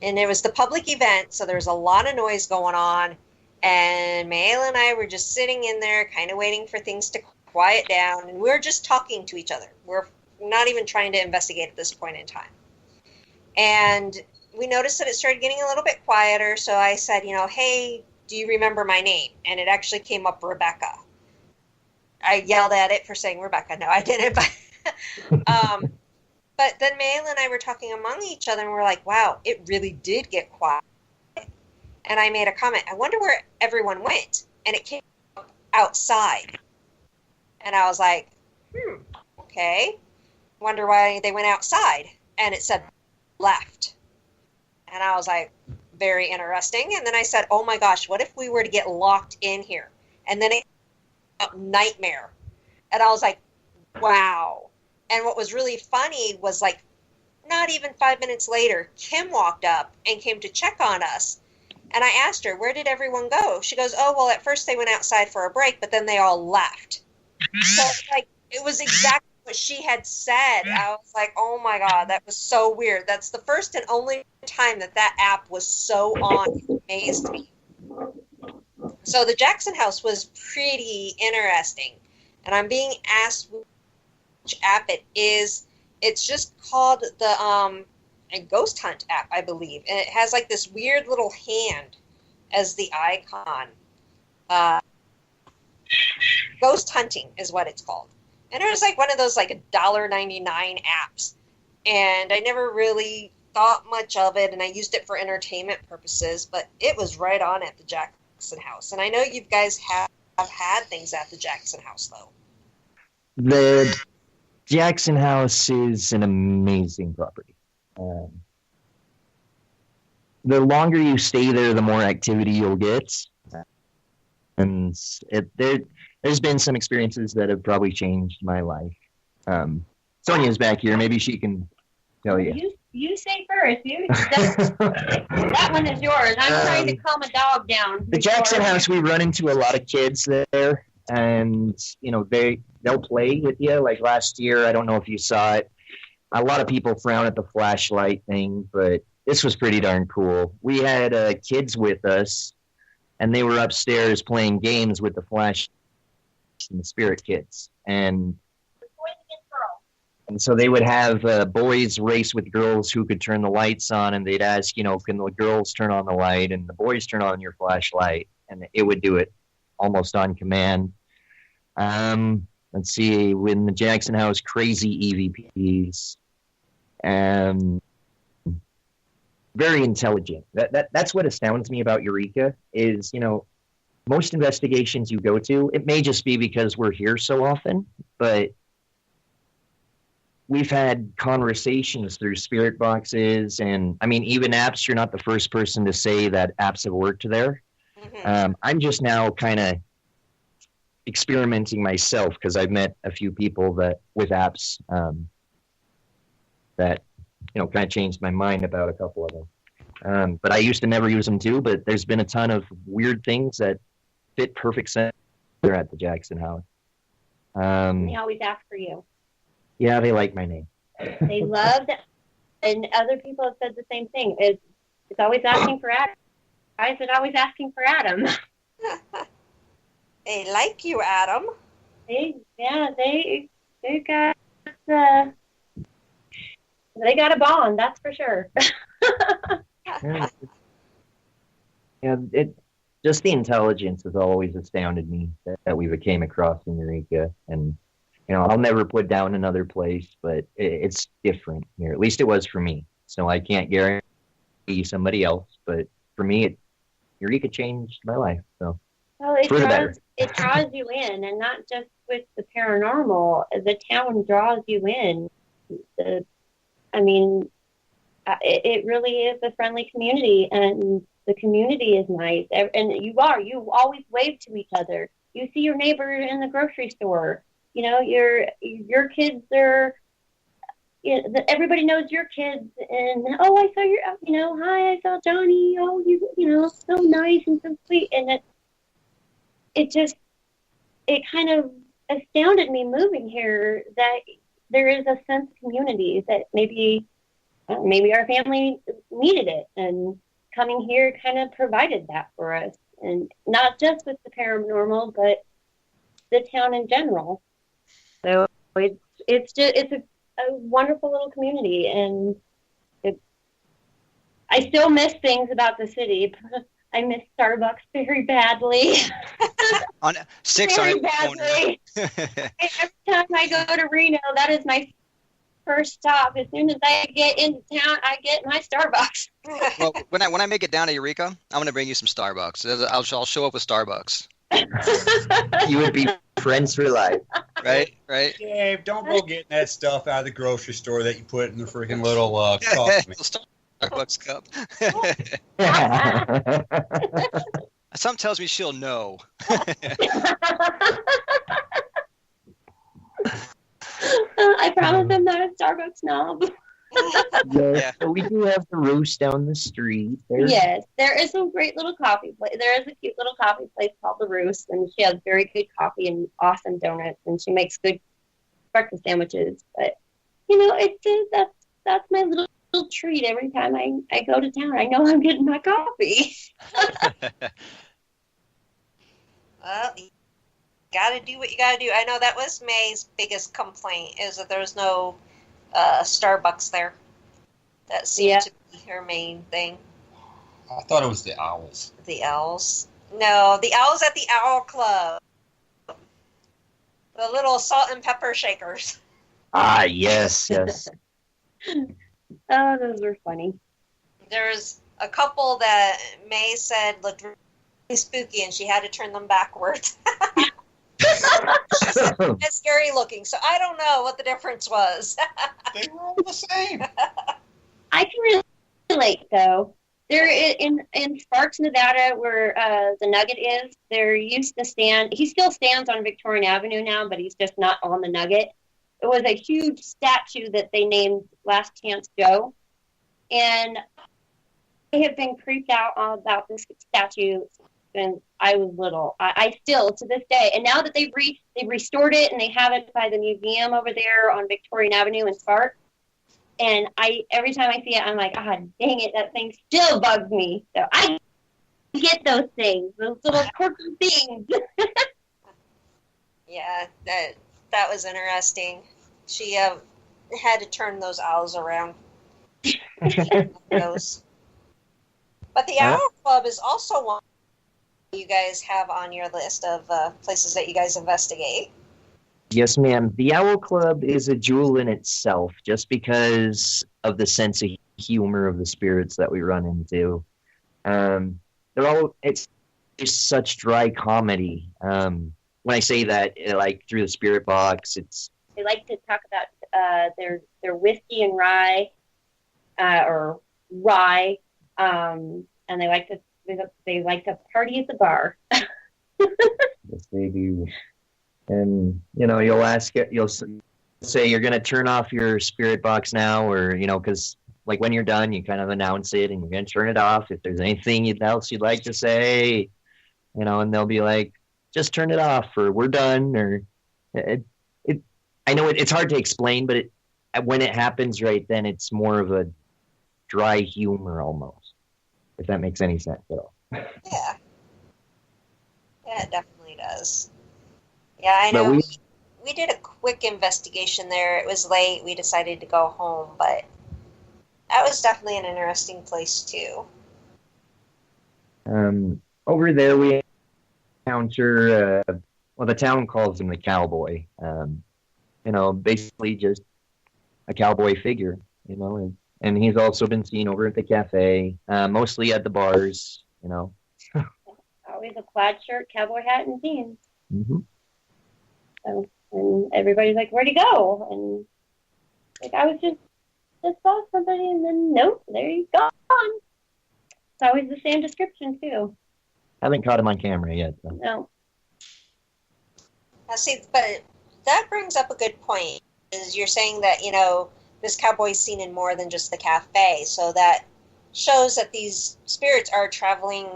and it was the public event, so there was a lot of noise going on, and Mayla and I were just sitting in there kind of waiting for things to quiet down, and we were just talking to each other. We're not even trying to investigate at this point in time. And we noticed that it started getting a little bit quieter, so I said, hey, do you remember my name? And it actually came up Rebecca. I yelled at it for saying Rebecca. No, I didn't. But then Mayla and I were talking among each other, and we're like, wow, it really did get quiet. And I made a comment, I wonder where everyone went. And it came up outside. And I was like, okay. Wonder why they went outside. And it said left. And I was like, very interesting. And then I said, oh my gosh, what if we were to get locked in here? And then it nightmare. And I was like, wow. And what was really funny was, like, not even 5 minutes later, Kim walked up and came to check on us. And I asked her, where did everyone go? She goes, oh, well, at first they went outside for a break, but then they all left. So, like, it was exactly what she had said. I was like, oh my God, that was so weird. That's the first and only time that app was so on. It amazed me. So the Jackson House was pretty interesting. And I'm being asked which app it is. It's just called the a Ghost Hunt app, I believe. And it has like this weird little hand as the icon. Ghost Hunting is what it's called. And it was like one of those like $1.99 apps. And I never really thought much of it, and I used it for entertainment purposes, but it was right on at the Jackson House. And I know you guys have had things at the Jackson House, though. The Jackson House is an amazing property. The longer you stay there, the more activity you'll get. And there's been some experiences that have probably changed my life. Sonia's back here. Maybe she can tell you. You say first. That one is yours. I'm trying to calm a dog down. The Jackson House, we run into a lot of kids there, and they'll play with you. Like last year, I don't know if you saw it. A lot of people frown at the flashlight thing, but this was pretty darn cool. We had kids with us, and they were upstairs playing games with the Flash and the Spirit Kids. And so they would have boys race with girls who could turn the lights on, and they'd ask, can the girls turn on the light and the boys turn on your flashlight? And it would do it almost on command. Let's see, when the Jackson House, crazy EVPs. Very intelligent. That's what astounds me about Eureka is, most investigations you go to, it may just be because we're here so often, but we've had conversations through spirit boxes, and I mean, even apps, you're not the first person to say that apps have worked there. Mm-hmm. I'm just now kind of experimenting myself because I've met a few people that with apps that kind of changed my mind about a couple of them. But I used to never use them too, but there's been a ton of weird things that fit perfect sense there at the Jackson House. They always ask for you. Yeah, they like my name. They love that. And other people have said the same thing. It's always asking for Adam. Guys are always asking for Adam. They like you, Adam. They got they got a bond, that's for sure. Yeah, just the intelligence has always astounded me that we came across in Eureka, and I'll never put down another place, but it's different here. At least it was for me. So I can't guarantee somebody else, but for me, Eureka changed my life. So well, it draws you in, and not just with the paranormal. The town draws you in. It really is a friendly community, and the community is nice. And you always wave to each other. You see your neighbor in the grocery store. Your kids are. Everybody knows your kids, and I saw your. Hi, I saw Johnny. Oh, so nice and so sweet, and it kind of astounded me moving here that there is a sense of community that maybe our family needed it, and coming here kind of provided that for us, and not just with the paranormal, but the town in general. So it's a wonderful little community, and I still miss things about the city. I miss Starbucks very badly. On 6 very on badly. Every time I go to Reno, that is my first stop. As soon as I get into town, I get my Starbucks. Well, when I make it down to Eureka, I'm going to bring you some Starbucks. I'll show up with Starbucks. You would be friends for life. Right. Dave, don't go getting that stuff out of the grocery store that you put in the freaking little cup. Starbucks cup. Something tells me she'll know. I promise I'm not a Starbucks snob. Yeah. So we do have the Roast down the street. Yes, there is a great little coffee place. There is a cute little coffee place called the Roost, and she has very good coffee and awesome donuts, and she makes good breakfast sandwiches. But that's my little treat every time I go to town. I know I'm getting my coffee. Well, you gotta do what you gotta do. I know that was May's biggest complaint, is that there's no Starbucks there. That seemed to be her main thing. I thought it was the owls. The owls? No, the owls at the Owl Club. The little salt and pepper shakers. Ah, yes. Oh, those were funny. There's a couple that May said looked really spooky, and she had to turn them backwards. It's scary looking, so I don't know what the difference was. They were all the same. I can relate, though. There in Sparks, Nevada, where the Nugget is, there used to stand. He still stands on Victorian Avenue now, but he's just not on the Nugget. It was a huge statue that they named Last Chance Joe, and I have been creeped out about this statue since I was little. I still, to this day, and now that they've restored it and they have it by the museum over there on Victorian Avenue in Sparks, and every time I see it, I'm like, ah, dang it, that thing still bugs me. So I get those things, those little quirky things. Yeah, that was interesting. She had to turn those owls around. Those. But the Owl Club is also one you guys have on your list of places that you guys investigate. Yes, ma'am. The Owl Club is a jewel in itself, just because of the sense of humor of the spirits that we run into. It's just such dry comedy. When I say that, like through the spirit box, They like to talk about their whiskey and rye, or rye, and they like to party at the bar. yes, they do. And you'll say you're gonna turn off your spirit box now, or because like when you're done, you kind of announce it, and you're gonna turn it off. If there's anything else you'd like to say, and they'll be like, just turn it off, or we're done, or I know it's hard to explain, but when it happens right then, it's more of a dry humor almost, if that makes any sense at all. Yeah. Yeah, it definitely does. Yeah, I know. We did a quick investigation there. It was late. We decided to go home, but that was definitely an interesting place too. Over there we encounter, the town calls him the cowboy. Basically just a cowboy figure, and he's also been seen over at the cafe, mostly at the bars, Always a plaid shirt, cowboy hat, and jeans. Mm-hmm. So, and everybody's like, "Where'd he go?" And like, I was just saw somebody, and then nope, there he's gone. It's always the same description too. Haven't caught him on camera yet. So. No. Now, see, but that brings up a good point. Is you're saying that this cowboy's seen in more than just the cafe, so that shows that these spirits are traveling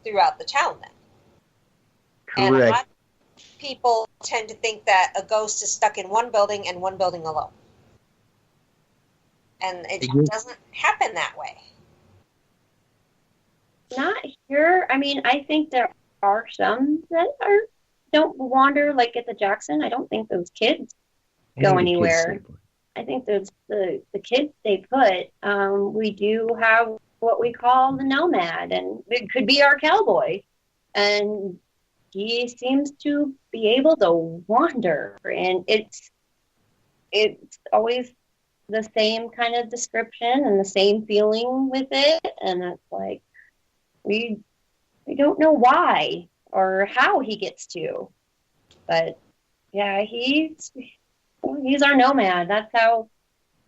throughout the town. Then, correct. And a lot of people tend to think that a ghost is stuck in one building and one building alone, and it doesn't happen that way. Not here. I mean, I think there are some that don't wander like at the Jackson. I don't think those kids go anywhere. I think the kids stay put. We do have what we call the nomad, and it could be our cowboy, and he seems to be able to wander, and it's always the same kind of description and the same feeling with it, and it's like we don't know why or how he gets to, but yeah, he's our nomad. That's how,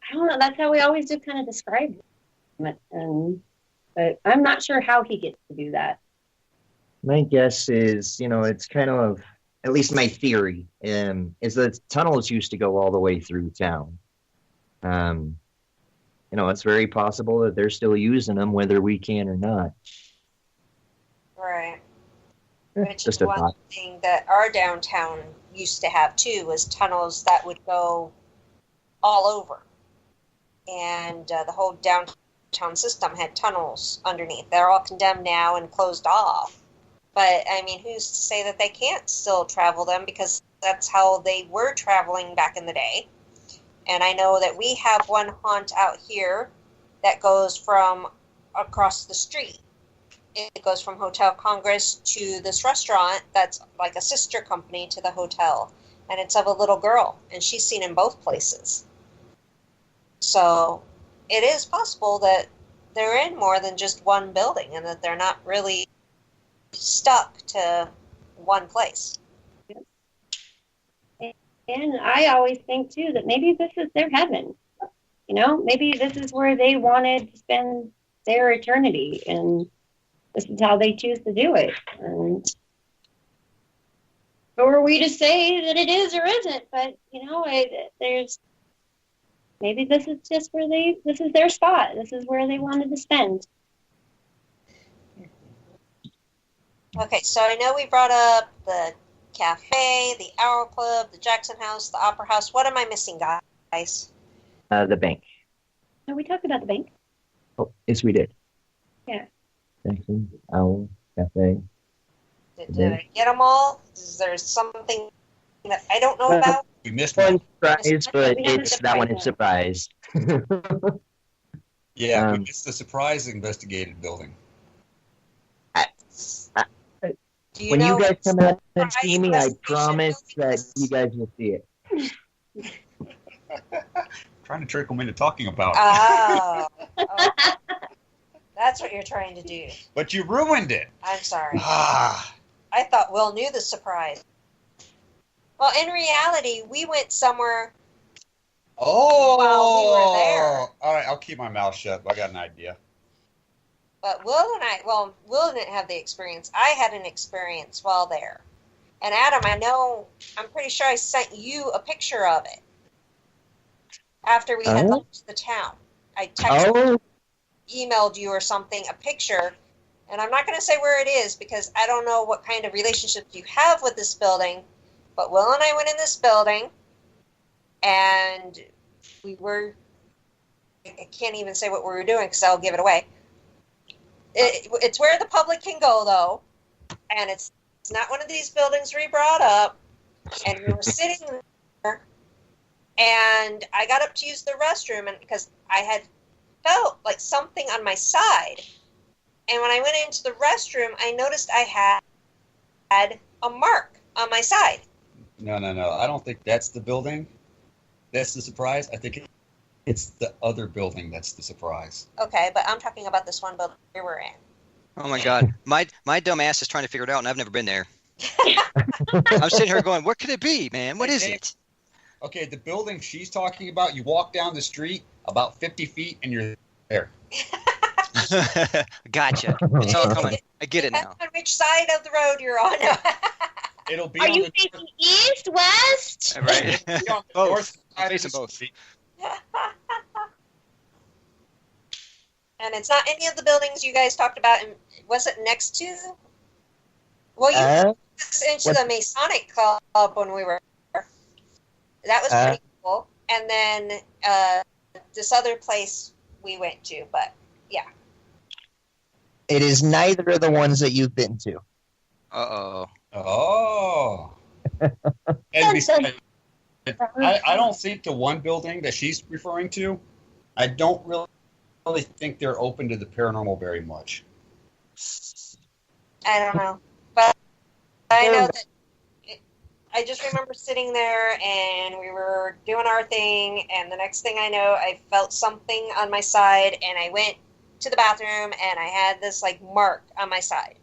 I don't know, that's how we always just kind of describe him. But I'm not sure how he gets to do that. My guess is, it's kind of, at least my theory, is that tunnels used to go all the way through town. It's very possible that they're still using them, whether we can or not. Right. Which is Just a one thought. thing that our downtown used to have too, was tunnels that would go all over. And the whole downtown system had tunnels underneath. They're all condemned now and closed off. But, I mean, who's to say that they can't still travel them, because that's how they were traveling back in the day. And I know that we have one haunt out here that goes from across the street. It goes from Hotel Congress to this restaurant that's like a sister company to the hotel. And it's of a little girl, and she's seen in both places. So it is possible that they're in more than just one building, and that they're not really stuck to one place. And I always think too that maybe this is their heaven. Maybe this is where they wanted to spend their eternity, and this is how they choose to do it. And who are we to say that it is or isn't? But there's maybe this is just where this is their spot. This is where they wanted to spend. Okay, so I know we brought up the cafe, the Owl Club, the Jackson House, the Opera House. What am I missing, guys? The bank. No, we talked about the bank. Oh, yes, we did. Yeah. Jackson, Owl. cafe. Did I get them all? Is there something that I don't know about? We missed One one. surprise, but We haven't it's that one is surprise. Yeah, we Um, missed the surprise investigated building. Do you When know you guys what come out and surprise see me, I investigation promise building that is? you guys will see it. Trying to trick them into talking about it. Oh, okay. That's what you're trying to do. But you ruined it. I'm sorry. Ah. I thought Will knew the surprise. Well, in reality, we went somewhere. Oh. While we were there. All right, I'll keep my mouth shut. I got an idea. But Will didn't have the experience. I had an experience while there. And Adam, I'm pretty sure I sent you a picture of it after we had left the town. I texted, emailed you or something, a picture. And I'm not going to say where it is because I don't know what kind of relationship you have with this building. But Will and I went in this building, and I can't even say what we were doing because I'll give it away. It's where the public can go, though, and it's not one of these buildings we brought up. And we were sitting there, and I got up to use the restroom, and because I had felt like something on my side. And when I went into the restroom, I noticed I had a mark on my side. No. I don't think that's the building. That's the surprise. I think it's the other building that's the surprise. Okay, but I'm talking about this one building we were in. Oh my God, my dumb ass is trying to figure it out, and I've never been there. I'm sitting here going, "What could it be, man? What is it?" Okay, the building she's talking about. You walk down the street about 50 feet, and you're there. Gotcha. It's all coming. I get it now. Depends on which side of the road you're on. It'll be Are on you the facing east, west? Right. it'll be on the Both. north I'm side of facing the both. street. And it's not any of the buildings you guys talked about. And was it next to? Well, you took us into the Masonic Club when we were there. That was pretty cool. And then this other place we went to, but yeah. It is neither of the ones that you've been to. Uh-oh. Oh. And besides, I don't think the one building that she's referring to, I don't really think they're open to the paranormal very much. I don't know. But I know that I just remember sitting there and we were doing our thing, and the next thing I know, I felt something on my side, and I went to the bathroom and I had this like mark on my side.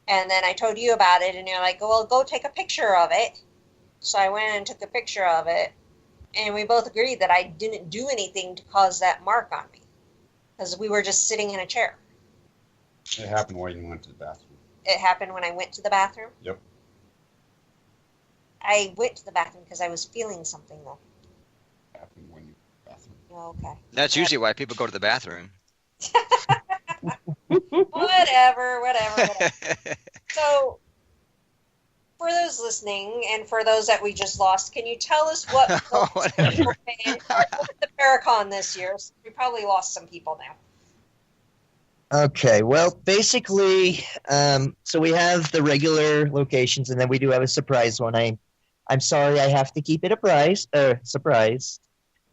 And then I told you about it, and you're like, well, go take a picture of it. So I went and took a picture of it, and we both agreed that I didn't do anything to cause that mark on me because we were just sitting in a chair. It happened when you went to the bathroom. It happened when I went to the bathroom? Yep. I went to the bathroom because I was feeling something, though. It happened when you went to the bathroom. Oh, okay. That's usually why people go to the bathroom. Whatever. So, for those listening and for those that we just lost, can you tell us what Whatever. the Paracon this year? We probably lost some people now. Okay, well, basically, so we have the regular locations, and then we do have a surprise one. I'm sorry, I have to keep it a surprise.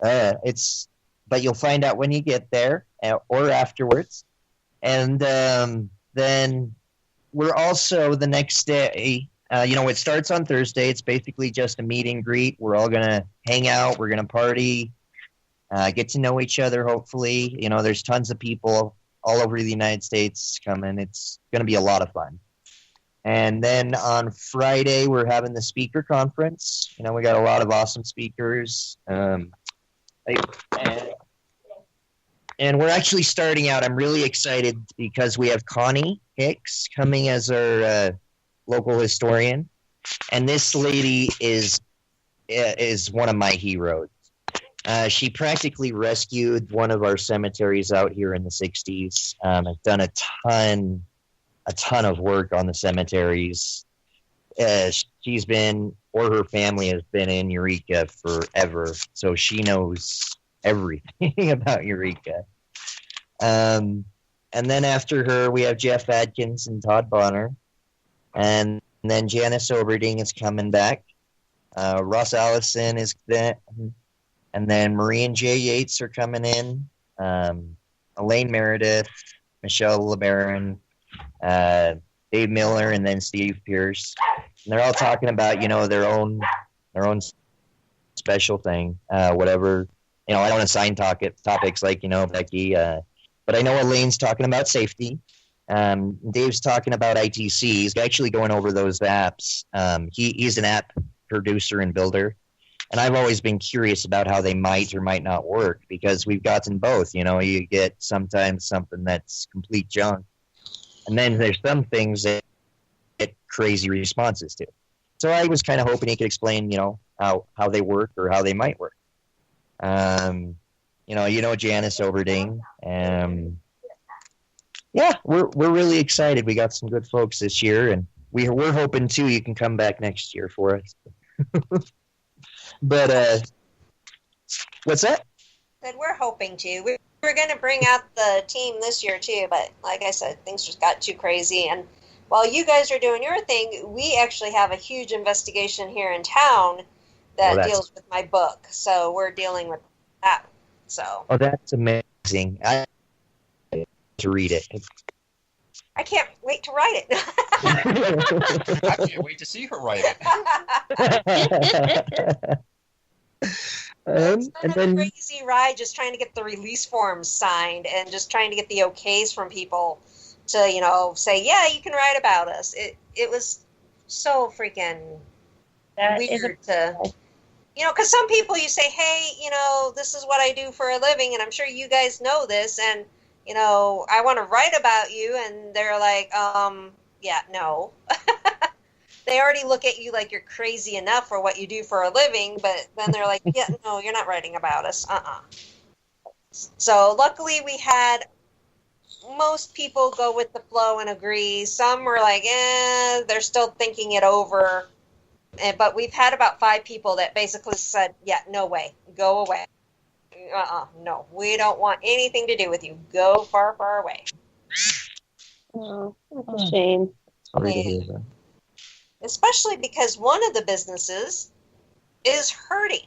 But you'll find out when you get there or afterwards. And then we're also the next day. It starts on Thursday. It's basically just a meet and greet. We're all gonna hang out. We're gonna party, get to know each other. Hopefully, there's tons of people all over the United States coming. It's going to be a lot of fun. And then on Friday, we're having the speaker conference. We got a lot of awesome speakers. And we're actually starting out. I'm really excited because we have Connie Hicks coming as our local historian. And this lady is one of my heroes. She practically rescued one of our cemeteries out here in the 60s. Has done a ton of work on the cemeteries. She's been, or her family has been in Eureka forever, so she knows everything about Eureka. And And then after her, we have Jeff Adkins and Todd Bonner. And then Janice Oberding is coming back. Ross Allison is there. And then Marie and Jay Yates are coming in. Elaine Meredith, Michelle LeBaron, Dave Miller, and then Steve Pierce. And they're all talking about, their own special thing, whatever. I don't assign topics like, Becky. But I know Elaine's talking about safety. Dave's talking about ITC. He's actually going over those apps. He's an app producer and builder. And I've always been curious about how they might or might not work because we've gotten both. You get sometimes something that's complete junk. And then there's some things that get crazy responses to. So I was kind of hoping he could explain, how they work or how they might work. Janice Oberding. Yeah, we're really excited. We got some good folks this year, and we're hoping too you can come back next year for us. But what's that? Said we're hoping to. We're going to bring out the team this year too, but like I said, things just got too crazy. And while you guys are doing your thing, we actually have a huge investigation here in town that deals with my book. So we're dealing with that. So. Oh, that's amazing. I to read it. I can't wait to write it. I can't wait to see her write it. It's been a crazy ride just trying to get the release forms signed and just trying to get the okays from people to, say, yeah, you can write about us. It was so freaking weird to, because some people you say, hey, this is what I do for a living, and I'm sure you guys know this, and I want to write about you, and they're like, yeah, no. They already look at you like you're crazy enough for what you do for a living, but then they're like, yeah, no, you're not writing about us. So luckily we had most people go with the flow and agree. Some were like, they're still thinking it over. But we've had about 5 people that basically said, yeah, no way, go away. No, we don't want anything to do with you. Go far, far away. Oh, that's a shame. Sorry to hear that. Especially because one of the businesses is hurting.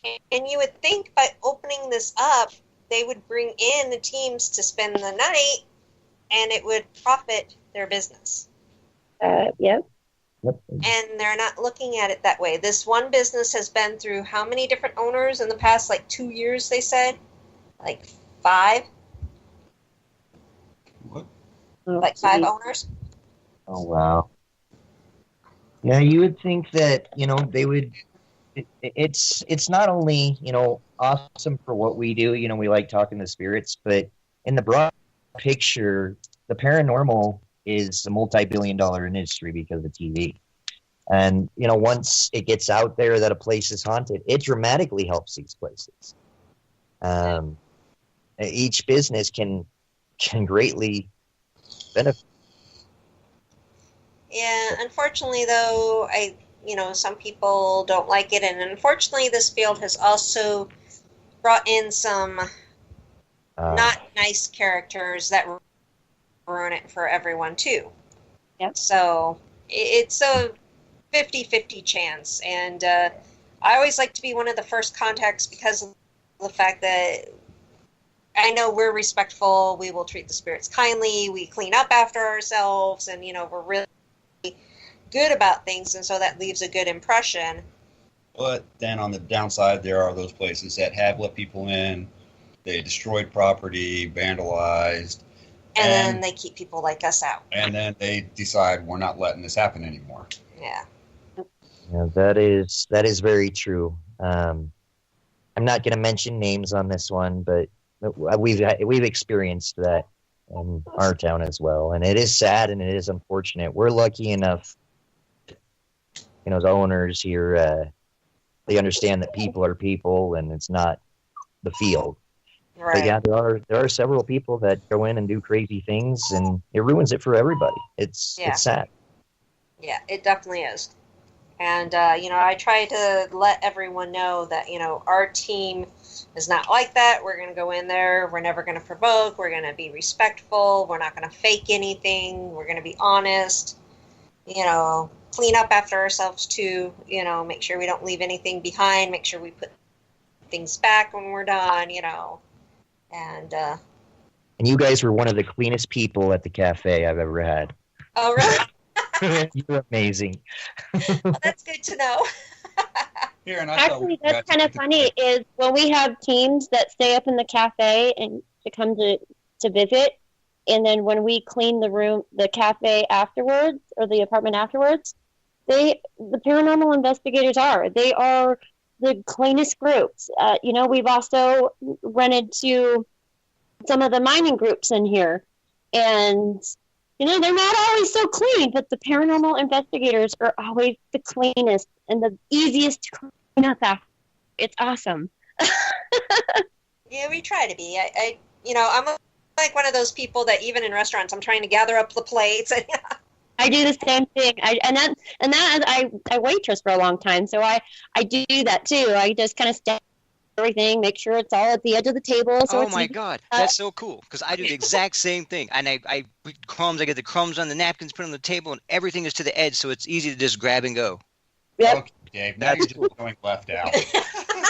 And you would think by opening this up, they would bring in the teams to spend the night, and it would profit their business. Yep. And they're not looking at it that way. This one business has been through how many different owners in the past, 2 years, they said? 5? What? 5 owners? Oh, wow. Yeah, you would think that, they would, it's not only, awesome for what we do, we like talking to spirits, but in the broad picture, the paranormal is a multi-billion-dollar industry because of TV. And, once it gets out there that a place is haunted, it dramatically helps these places. Each business can greatly benefit. Yeah, unfortunately, though, some people don't like it. And unfortunately, this field has also brought in some not nice characters that ruin it for everyone, too. Yep. So it's a 50-50 chance. And I always like to be one of the first contacts because of the fact that I know we're respectful. We will treat the spirits kindly. We clean up after ourselves. And, we're really good about things, and so that leaves a good impression. But then on the downside, there are those places that have let people in, they destroyed property, vandalized, and then they keep people like us out. And then they decide we're not letting this happen anymore. Yeah. Yeah, that is very true. I'm not going to mention names on this one, but we've experienced that in our town as well, and it is sad and it is unfortunate. We're lucky enough, the owners here, they understand that people are people and it's not the field. Right. But yeah, there are several people that go in and do crazy things, and it ruins it for everybody. It's sad. Yeah, it definitely is. And, I try to let everyone know that, our team is not like that. We're going to go in there. We're never going to provoke. We're going to be respectful. We're not going to fake anything. We're going to be honest. Clean up after ourselves too. Make sure we don't leave anything behind. Make sure we put things back when we're done, And you guys were one of the cleanest people at the cafe I've ever had. Oh, really? You're amazing. Well, that's good to know. Here, and Actually, that's kind of funny is when we have teams that stay up in the cafe and to come to visit, and then when we clean the cafe afterwards, or the apartment afterwards, the paranormal investigators they are the cleanest groups. We've also run into some of the mining groups in here, and they're not always so clean, but the paranormal investigators are always the cleanest and the easiest to clean up after. It's awesome. Yeah, we try to be. I'm like one of those people that even in restaurants, I'm trying to gather up the plates. I do the same thing. I waitress for a long time, so I do that too. I just kind of stack everything, make sure it's all at the edge of the table. So oh my God, that's so cool, because I do the exact same thing. And I get the crumbs on the napkins, put on the table, and everything is to the edge, so it's easy to just grab and go. Yep. Okay, Dave, now you're just going left out.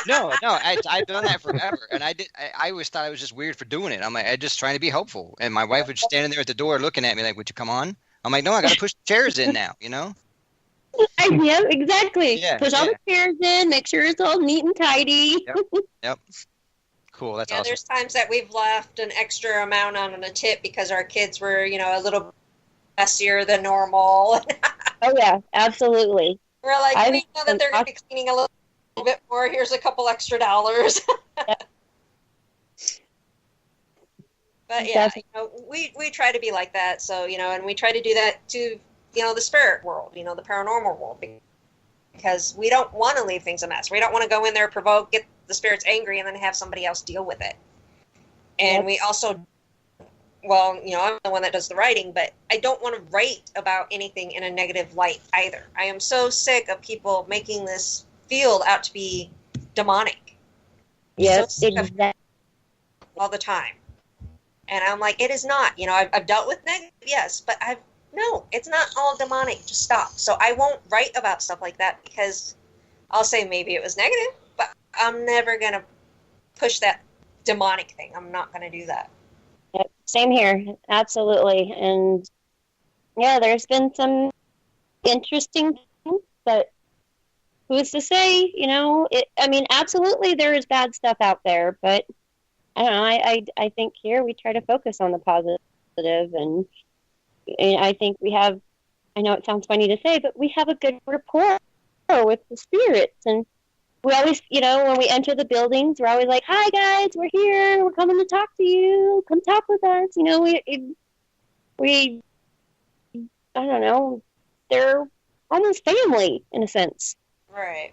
No, I've done that forever, and I always thought I was just weird for doing it. I'm like, I'm just trying to be helpful, and my wife was standing there at the door looking at me like, "Would you come on?" I'm like, "No, I got to push the chairs in now," Yeah, exactly. Yeah, Push all the chairs in, make sure it's all neat and tidy. Yep. Cool, that's Yeah, awesome. there's times that we've left an extra amount on a tip because our kids were, a little messier than normal. Oh yeah, absolutely. We're like, we know that they're going to be cleaning a little bit more. Here's a couple extra dollars. But yeah, we try to be like that. So, and we try to do that to, the spirit world, the paranormal world, because we don't want to leave things a mess. We don't want to go in there, provoke, get the spirits angry, and then have somebody else deal with it. And we also, I'm the one that does the writing, but I don't want to write about anything in a negative light either. I am so sick of people making this field out to be demonic. Yes, so exactly. All the time. And I'm like, it is not. I've dealt with negative, yes, but no, it's not all demonic. Just stop. So I won't write about stuff like that because I'll say maybe it was negative, but I'm never going to push that demonic thing. I'm not going to do that. Yep, same here. Absolutely. And yeah, there's been some interesting things, but who's to say, absolutely there is bad stuff out there, but I don't know. I think here we try to focus on the positive, and I think we have, I know it sounds funny to say, but we have a good rapport with the spirits. And we always, when we enter the buildings, we're always like, "Hi guys, we're here. We're coming to talk to you. Come talk with us." We I don't know, they're almost family in a sense. Right.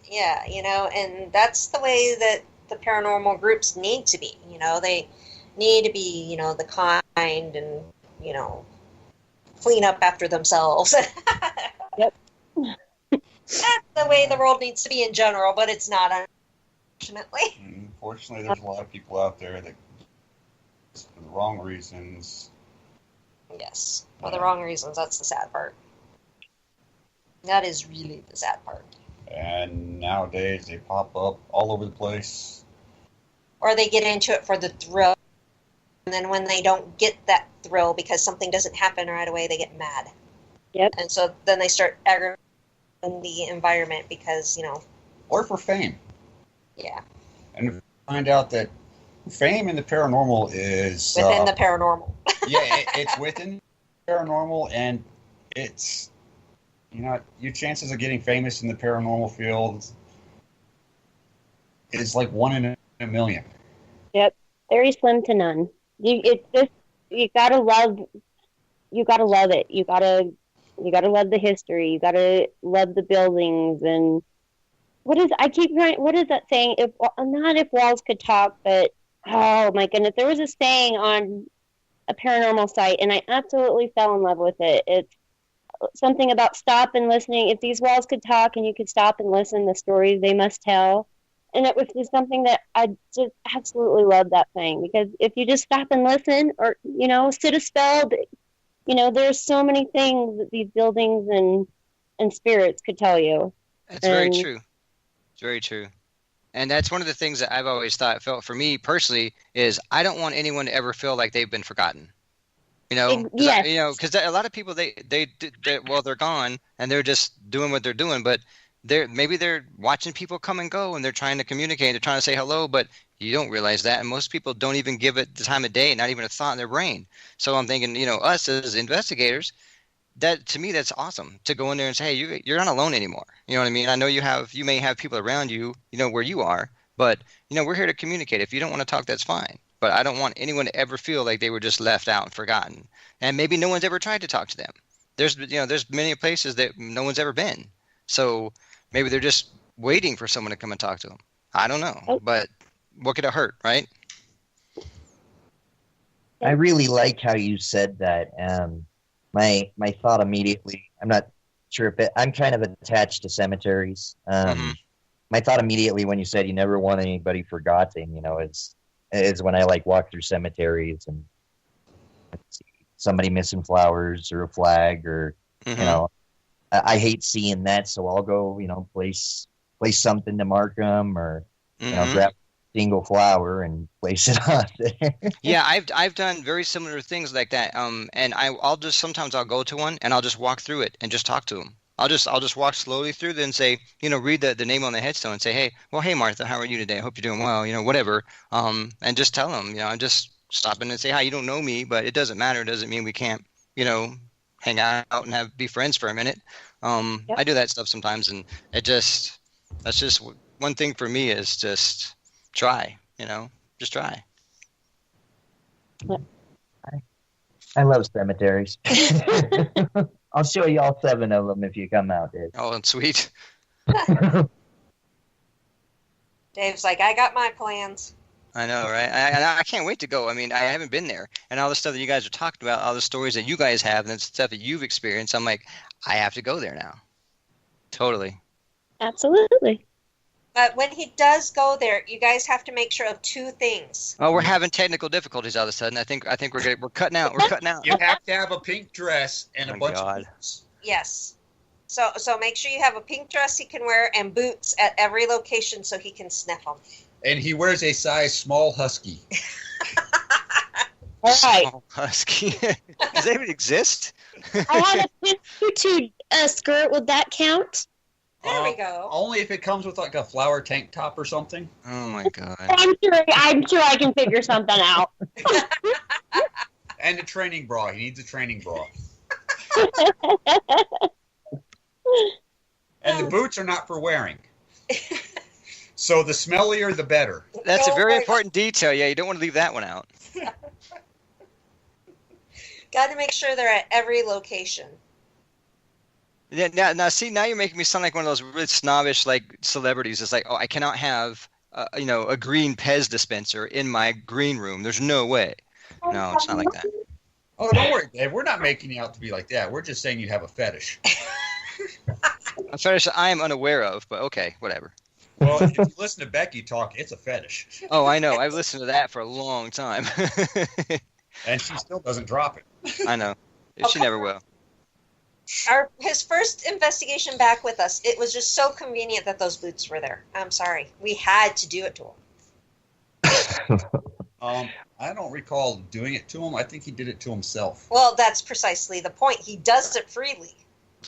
Yeah, and that's the way that the paranormal groups need to be. They need to be, the kind and, clean up after themselves. Yep. That's the way the world needs to be in general, but it's not, unfortunately. Unfortunately, there's a lot of people out there that, for the wrong reasons. Yes, for the wrong reasons. That's the sad part. That is really the sad part. And nowadays, they pop up all over the place. Or they get into it for the thrill. And then when they don't get that thrill because something doesn't happen right away, they get mad. Yep. And so then they start aggravating the environment because, Or for fame. Yeah. And find out that fame in the paranormal is... Within the paranormal. Yeah, it's within the paranormal, and it's... your chances of getting famous in the paranormal field is like 1 in a million. Yep, very slim to none. You gotta love it. You gotta love the history. You gotta love the buildings. And what is that saying? Not if walls could talk, but oh my goodness, there was a saying on a paranormal site, and I absolutely fell in love with it. It's something about stop and listening. If these walls could talk and you could stop and listen, the stories they must tell. And it was just something that I just absolutely love that thing, because if you just stop and listen, or, sit a spell, there's so many things that these buildings and spirits could tell you. That's very true. It's very true. And that's one of the things that I've always felt for me personally is I don't want anyone to ever feel like they've been forgotten. Yes. Because a lot of people they're gone and they're just doing what they're doing, but maybe they're watching people come and go and they're trying to communicate, they're trying to say hello, but you don't realize that, and most people don't even give it the time of day, not even a thought in their brain. So I'm thinking, us as investigators, that to me that's awesome to go in there and say, hey, you're not alone anymore. You know what I mean? I know you may have people around you, where you are, but we're here to communicate. If you don't want to talk, that's fine. But I don't want anyone to ever feel like they were just left out and forgotten. And maybe no one's ever tried to talk to them. There's many places that no one's ever been. So maybe they're just waiting for someone to come and talk to them. I don't know, but what could it hurt, right? I really like how you said that. My thought immediately, I'm not sure if I'm kind of attached to cemeteries. My thought immediately when you said you never want anybody forgotten, is when I walk through cemeteries and see somebody missing flowers or a flag, or I hate seeing that, so I'll go place something to mark them, or grab a single flower and place it on there. Yeah, I've done very similar things like that. And sometimes I'll go to one and I'll just walk through it and just talk to them. I'll just walk slowly through then say, read the name on the headstone and say, hey Martha, how are you today? I hope you're doing well, whatever. And just tell them, I'm just stopping and say hi. You don't know me, but it doesn't matter. It doesn't mean we can't, hang out and be friends for a minute. Yep. I do that stuff sometimes, and that's just one thing for me is just try, just try. I love cemeteries. I'll show you all 7 of them if you come out, Dave. Oh, that's sweet. Dave's like, I got my plans. I know, right? I can't wait to go. I mean, I haven't been there. And all the stuff that you guys are talking about, all the stories that you guys have and the stuff that you've experienced, I'm like, I have to go there now. Totally. Absolutely. But when he does go there, you guys have to make sure of 2 things. Oh, we're having technical difficulties all of a sudden. I think we're cutting out. We're cutting out. You have to have a pink dress and a bunch of boots. Yes. So make sure you have a pink dress he can wear and boots at every location so he can sniff them. And he wears a size small husky. All right. Small husky. Does that even exist? I had a pink tutu skirt. Would that count? There we go. Only if it comes with a flower tank top or something. Oh my god. I'm sure I can figure something out. And a training bra. He needs a training bra. And the boots are not for wearing. So the smellier, the better. That's a very important detail. Yeah, you don't want to leave that one out. Got to make sure they're at every location. Yeah, now you're making me sound like one of those really snobbish celebrities. It's like, oh, I cannot have a green Pez dispenser in my green room. There's no way. No, it's not like that. Oh, don't worry, Dave. We're not making you out to be like that. We're just saying you have a fetish. A fetish I am unaware of, but okay, whatever. Well, if you listen to Becky talk, it's a fetish. Oh, I know. I've listened to that for a long time. And she still doesn't drop it. I know. She never will. His first investigation back with us, it was just so convenient that those boots were there. I'm sorry. We had to do it to him. I don't recall doing it to him. I think he did it to himself. Well, that's precisely the point. He does it freely.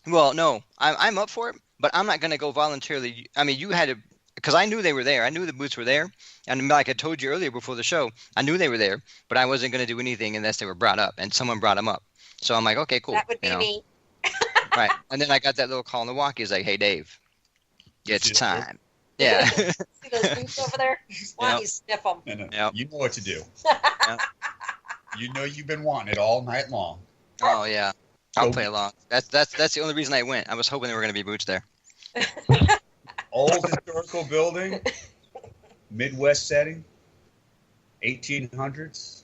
Well, no. I'm up for it, but I'm not going to go voluntarily. I mean, you had to, because I knew they were there. I knew the boots were there. And like I told you earlier before the show, I knew they were there, but I wasn't going to do anything unless they were brought up, and someone brought them up. So I'm like, okay, cool. That would be me. Right. And then I got that little call in the walkie. He's like, hey, Dave, it's time. Yeah. See those boots over there? Why don't you sniff them? Yep. You know what to do. Yep. You know you've been wanting it all night long. Oh, yeah. I'll play along. That's the only reason I went. I was hoping there were going to be boots there. Old historical building, Midwest setting, 1800s,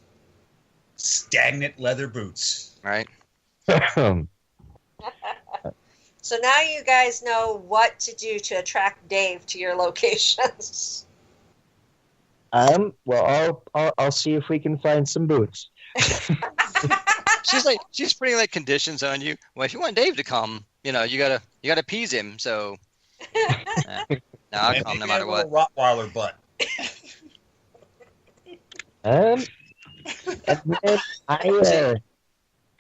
stagnant leather boots. Right. So now you guys know what to do to attract Dave to your locations. Well, I'll see if we can find some boots. She's putting like conditions on you. Well, if you want Dave to come, you gotta appease him. So no, I'll come no matter what. Rottweiler butt. And then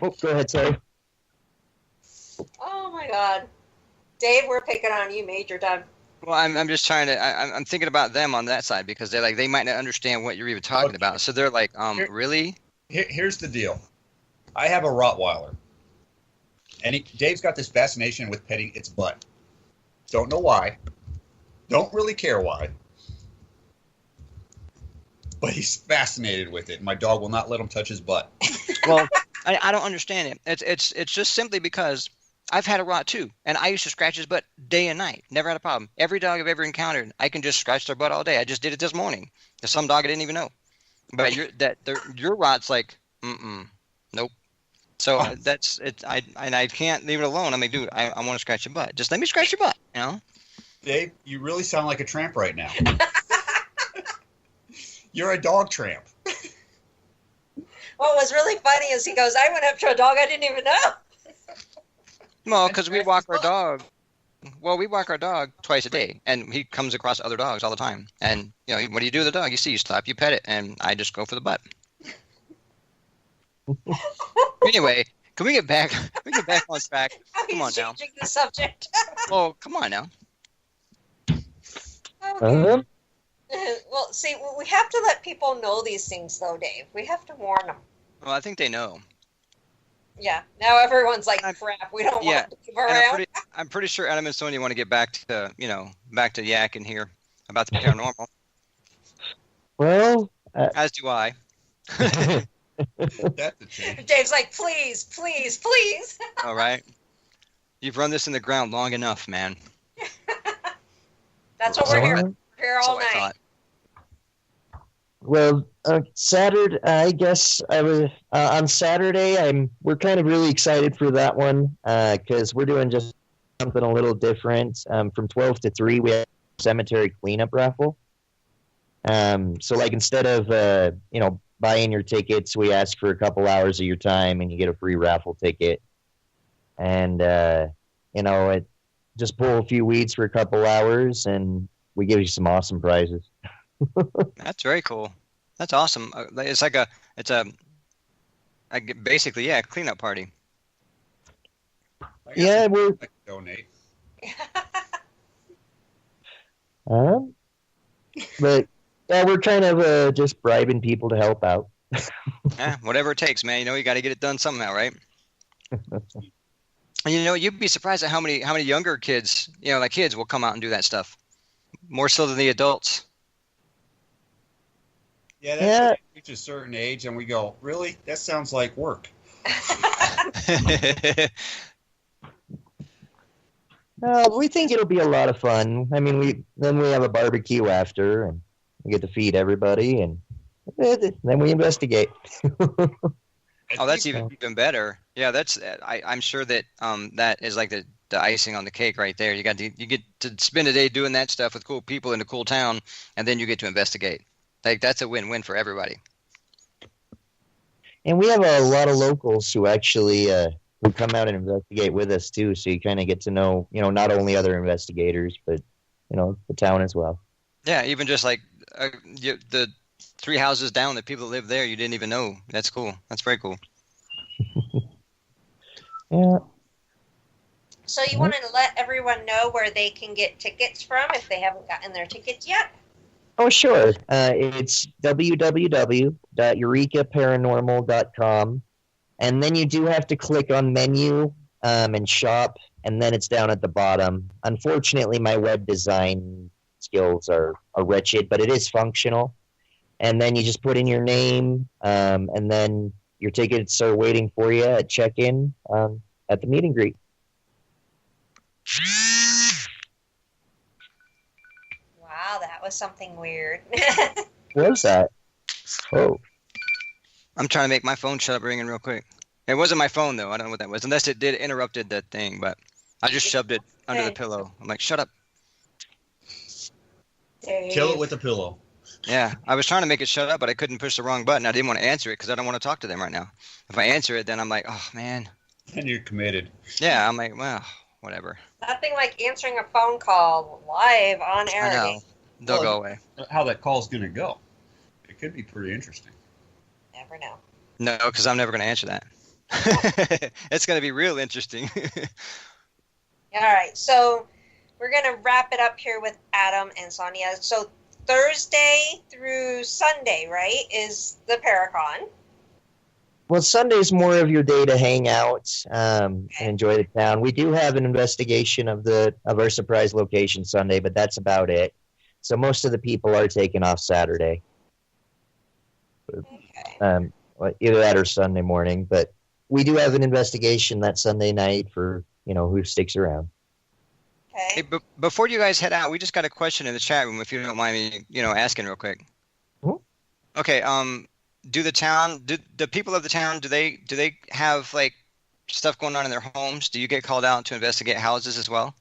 oh, go ahead, sorry. Oh my God, Dave, we're picking on you major time. Well, I'm just trying to. I'm thinking about them on that side because they're like they might not understand what you're even talking about. So they're like, really? Here's the deal. I have a Rottweiler, and Dave's got this fascination with petting its butt. Don't know why. Don't really care why. But he's fascinated with it. My dog will not let him touch his butt. Well, I don't understand it. It's just simply because I've had a Rott too, and I used to scratch his butt day and night. Never had a problem. Every dog I've ever encountered, I can just scratch their butt all day. I just did it this morning. There's some dog I didn't even know. But your Rott's like, nope. So that's it. I can't leave it alone. I mean, dude, I want to scratch your butt. Just let me scratch your butt. Dave, you really sound like a tramp right now. You're a dog tramp. What was really funny is he goes, I went up to a dog I didn't even know. Well, because we walk our dog. Well, we walk our dog twice a day, and he comes across other dogs all the time. And what do you do with the dog? You stop, you pet it, and I just go for the butt. Anyway, can we get back? We get back on track. Come on now. Changing the subject. Oh, come on now. Okay. Well, see, we have to let people know these things, though, Dave. We have to warn them. Well, I think they know. Yeah. Now everyone's like, crap, we don't want to keep around. I'm pretty sure Adam and Sonia want to get back to, back to yakking here about the paranormal. Well, as do I. That's a change. Dave's like, please, please, please. All right. You've run this in the ground long enough, man. That's what we're here. We're here all night. Well, Saturday, I guess I was on Saturday. We're kind of really excited for that one because we're doing just something a little different. From 12 to 3, we have a cemetery cleanup raffle. So like instead of buying your tickets, we ask for a couple hours of your time, and you get a free raffle ticket. And it just pull a few weeds for a couple hours, and we give you some awesome prizes. That's very cool. That's awesome. It's basically a cleanup party. Yeah, we're donate. But yeah, we're kind of just bribing people to help out. Whatever it takes, man. You got to get it done somehow, right? And you'd be surprised at how many younger kids, like kids, will come out and do that stuff. More so than the adults. Yeah, that's reach a certain age, and we go, really? That sounds like work. We think it'll be a lot of fun. I mean, we have a barbecue after, and we get to feed everybody, and then we investigate. Oh, that's even better. Yeah, that's. I'm sure that that is like the icing on the cake right there. You get to spend a day doing that stuff with cool people in a cool town, and then you get to investigate. Like that's a win-win for everybody. And we have a lot of locals who actually who come out and investigate with us too. So you kind of get to know, not only other investigators, but the town as well. Yeah, even just like the 3 houses down, the people that live there, you didn't even know. That's cool. That's very cool. Yeah. So you wanted to let everyone know where they can get tickets from if they haven't gotten their tickets yet? Oh, sure. It's www.eurekaparanormal.com. And then you do have to click on menu and shop, and then it's down at the bottom. Unfortunately, my web design skills are wretched, but it is functional. And then you just put in your name, and then your tickets are waiting for you at check-in at the meet and greet. Wow, that was something weird. What was that? Oh. I'm trying to make my phone shut up ringing real quick. It wasn't my phone, though. I don't know what that was. Unless it did interrupted that thing, but I just shoved it under the pillow. I'm like, shut up. Dave. Kill it with a pillow. Yeah, I was trying to make it shut up, but I couldn't push the wrong button. I didn't want to answer it because I don't want to talk to them right now. If I answer it, then I'm like, oh, man. And you're committed. Yeah, I'm like, well, whatever. Nothing like answering a phone call live on air. I know. They'll go away. How that call's going to go. It could be pretty interesting. Never know. No, because I'm never going to answer that. It's going to be real interesting. All right, so we're going to wrap it up here with Adam and Sonia. So Thursday through Sunday, right, is the Paracon. Well, Sunday's more of your day to hang out and enjoy the town. We do have an investigation of our surprise location Sunday, but that's about it. So most of the people are taking off Saturday. Okay. Either that or Sunday morning. But we do have an investigation that Sunday night for, who sticks around. Okay. Hey, but before you guys head out, we just got a question in the chat room, if you don't mind me, asking real quick. Hmm? Okay. Do the people of the town, do they have like stuff going on in their homes? Do you get called out to investigate houses as well?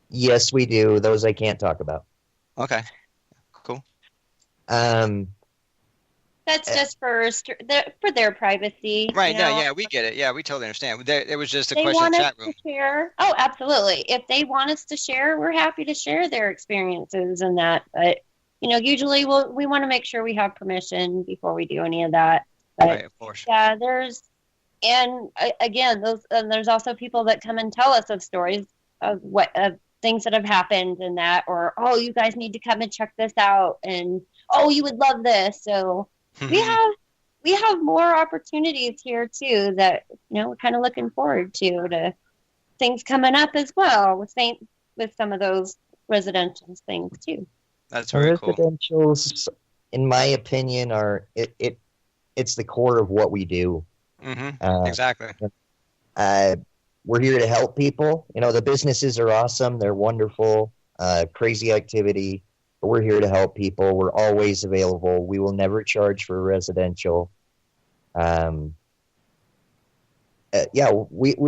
Yes, we do. Those I can't talk about. Okay. Cool. That's just for their privacy. Right. No, yeah, we get it. Yeah, we totally understand. It was just a They question in want the us chat room. to share. Oh, absolutely. If they want us to share, we're happy to share their experiences and that. But usually we want to make sure we have permission before we do any of that. But Right, of course. yeah, there's also people that come and tell us of stories of things that have happened and that, or you guys need to come and check this out, and you would love this. So we have more opportunities here too that we're kind of looking forward to things coming up as well with some of those residential things too. That's very cool. Residentials, in my opinion, it's the core of what we do. Mm-hmm. Exactly. We're here to help people. The businesses are awesome. They're wonderful, crazy activity. But we're here to help people. We're always available. We will never charge for residential. We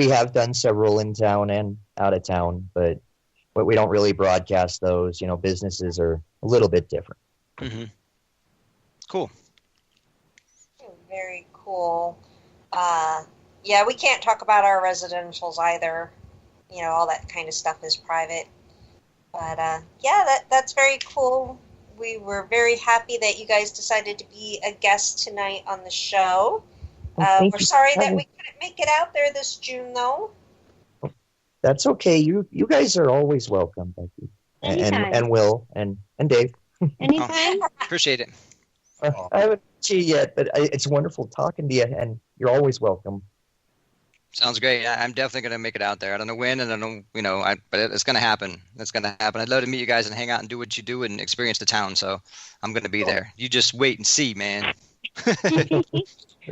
have done several in town and out of town, but we don't really broadcast those. Businesses are a little bit different. Mm-hmm. Cool. Very cool. Yeah, we can't talk about our residentials either. All that kind of stuff is private. But that's very cool. We were very happy that you guys decided to be a guest tonight on the show. We're sorry that we couldn't make it out there this June, though. That's okay. You guys are always welcome, Becky. And Will and Dave. Anytime. Appreciate it. I haven't met you yet, but it's wonderful talking to you, and you're always welcome. Sounds great. I'm definitely going to make it out there. I don't know when, and I don't know, but it's going to happen. It's going to happen. I'd love to meet you guys and hang out and do what you do and experience the town. So I'm going to be there. You just wait and see, man.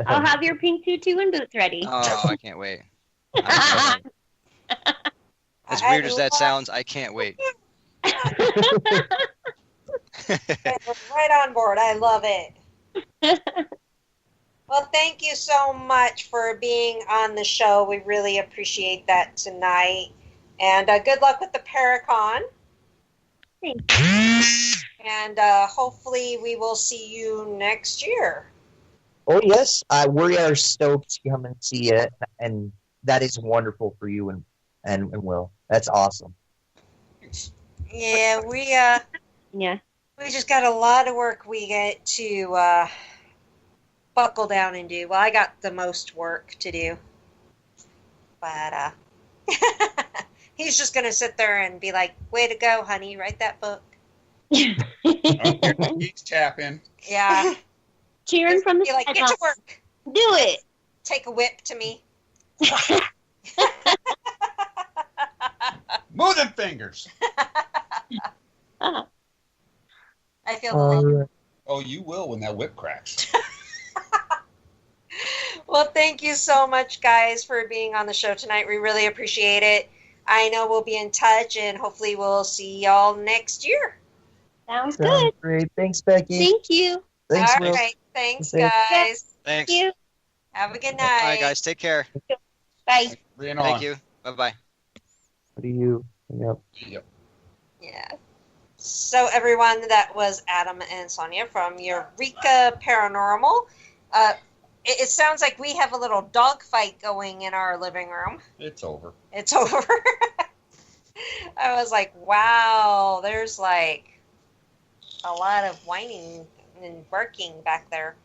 I'll have your pink tutu and boots ready. Oh, I can't wait. As weird as that sounds, I can't wait. Right on board. I love it. Well, thank you so much for being on the show. We really appreciate that tonight. And good luck with the Paracon. Thanks. And hopefully we will see you next year. Oh, yes. We are stoked to come and see it. And that is wonderful for you and Will. That's awesome. Yeah, we just got a lot of work we get to buckle down and do. Well, I got the most work to do. But he's just going to sit there and be like, way to go, honey, write that book. He's tapping. Yeah. Cheering from the be like, get to work. Do it. Take a whip to me. Move them fingers. I feel Oh, you will when that whip cracks. Well, thank you so much, guys, for being on the show tonight. We really appreciate it. I know we'll be in touch, and hopefully we'll see y'all next year. Sounds good. Great. Thanks, Becky. Thank you. Thanks, All Will. right. Thanks, Thanks. guys. Thanks. Thank you. Have a good night. All right, guys. Take care. Bye. Bring it on. Thank you. Bye-bye. What do you? Yep. Yep. Yeah. So everyone, that was Adam and Sonia from Eureka Paranormal. It sounds like we have a little dog fight going in our living room. It's over. It's over. I was like, wow, there's like a lot of whining and barking back there.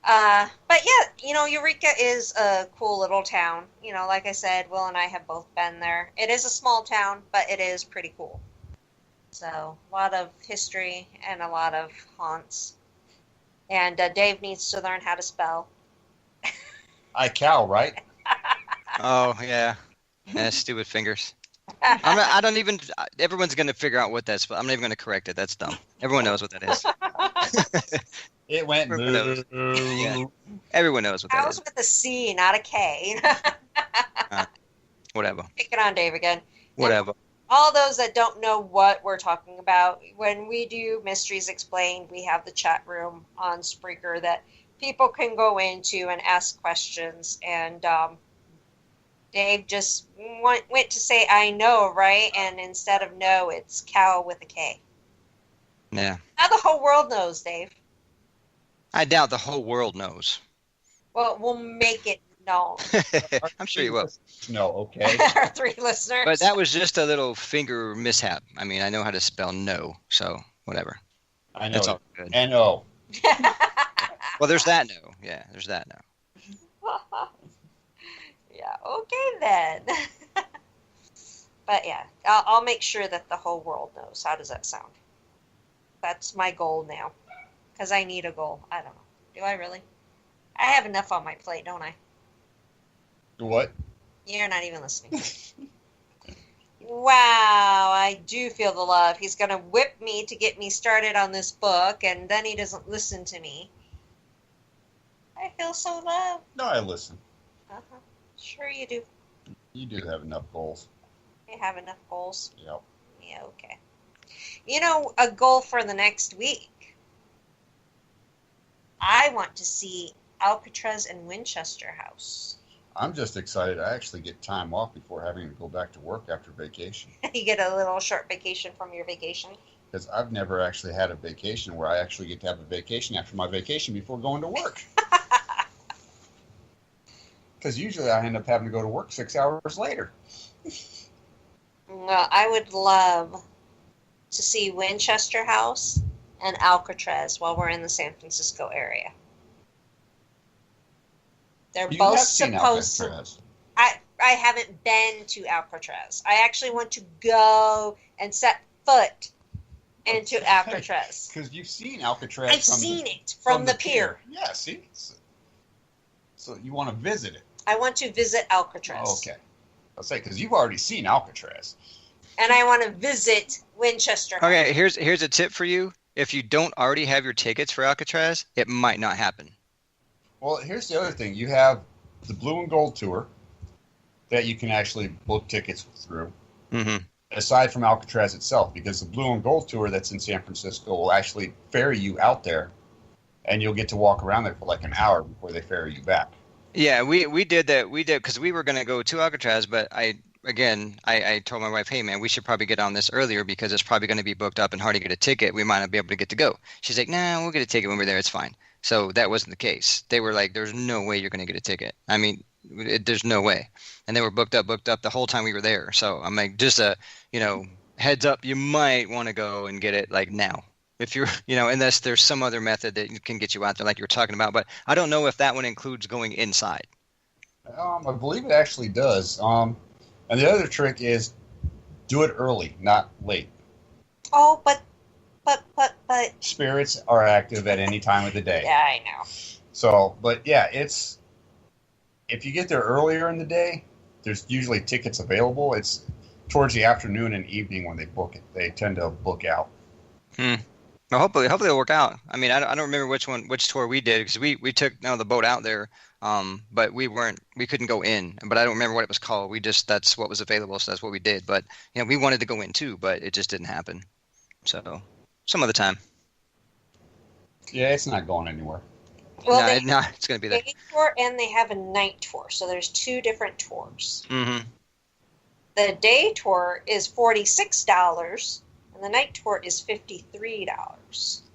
But yeah, Eureka is a cool little town. Like I said, Will and I have both been there. It is a small town, but it is pretty cool. So a lot of history and a lot of haunts. And Dave needs to learn how to spell. I cow, right? Oh, yeah. Yeah, stupid fingers. I don't even. Everyone's going to figure out what that's. I'm not even going to correct it. That's dumb. Everyone knows what that is. It went. Everyone knows. Yeah. Everyone knows what that Cow's is. with a C, not a K. Whatever. Picking on Dave again. Whatever. All those that don't know what we're talking about, when we do Mysteries Explained, we have the chat room on Spreaker that people can go into and ask questions. And Dave just went to say, I know, right? And instead of no, it's cow with a K. Yeah. Now the whole world knows, Dave. I doubt the whole world knows. Well, we'll make it known. I'm sure you will. No, okay. Our 3 listeners. But that was just a little finger mishap. I mean, I know how to spell no, so whatever. I know. That's all good. N-O. Well, there's that no. Yeah, there's that no. Yeah, okay then. But yeah, I'll make sure that the whole world knows. How does that sound? That's my goal now. Because I need a goal. I don't know. Do I really? I have enough on my plate, don't I? What? You're not even listening. Wow, I do feel the love. He's going to whip me to get me started on this book, and then he doesn't listen to me. I feel so loved. No, I listen. Uh-huh. Sure you do. You do have enough goals. You have enough goals? Yep. Yeah, okay. A goal for the next week. I want to see Alcatraz and Winchester House. I'm just excited I actually get time off before having to go back to work after vacation. You get a little short vacation from your vacation. Because I've never actually had a vacation where I actually get to have a vacation after my vacation before going to work. Because usually I end up having to go to work 6 hours later. Well, I would love to see Winchester House and Alcatraz while we're in the San Francisco area. They're You both have seen supposed to. Alcatraz. I haven't been to Alcatraz. I actually want to go and set foot into Alcatraz. Because you've seen Alcatraz. I've seen it from the pier. Yeah, see? So you want to visit it. I want to visit Alcatraz. Oh, okay. I'll say, because you've already seen Alcatraz. And I want to visit Winchester House. Okay, here's a tip for you. If you don't already have your tickets for Alcatraz, it might not happen. Well, here's the other thing. You have the Blue and Gold Tour that you can actually book tickets through, aside from Alcatraz itself, because the Blue and Gold Tour that's in San Francisco will actually ferry you out there, and you'll get to walk around there for like an hour before they ferry you back. Yeah, we did that. We did because we were going to go to Alcatraz, but I told my wife, hey, man, we should probably get on this earlier because it's probably going to be booked up and hard to get a ticket. We might not be able to get to go. She's like, nah, we'll get a ticket when we're there. It's fine. So that wasn't the case. They were like, there's no way you're going to get a ticket. I mean, there's no way. And they were booked up the whole time we were there. So I'm like, just heads up, you might want to go and get it like now. If you're, unless there's some other method that can get you out there like you were talking about. But I don't know if that one includes going inside. I believe it actually does. And the other trick is do it early, not late. Oh, but. Spirits are active at any time of the day. Yeah, I know. So, but yeah, if you get there earlier in the day, there's usually tickets available. It's towards the afternoon and evening when they book it. They tend to book out. Well, hopefully it'll work out. I mean, I don't remember which tour we did because we took the boat out there, but we couldn't go in. But I don't remember what it was called. That's what was available, so that's what we did. But we wanted to go in too, but it just didn't happen. So some other time. Yeah, it's not going anywhere. Well, it's going to be there. Day tour and they have a night tour, so there's 2 different tours. Mm-hmm. The day tour is $46, and the night tour is $53.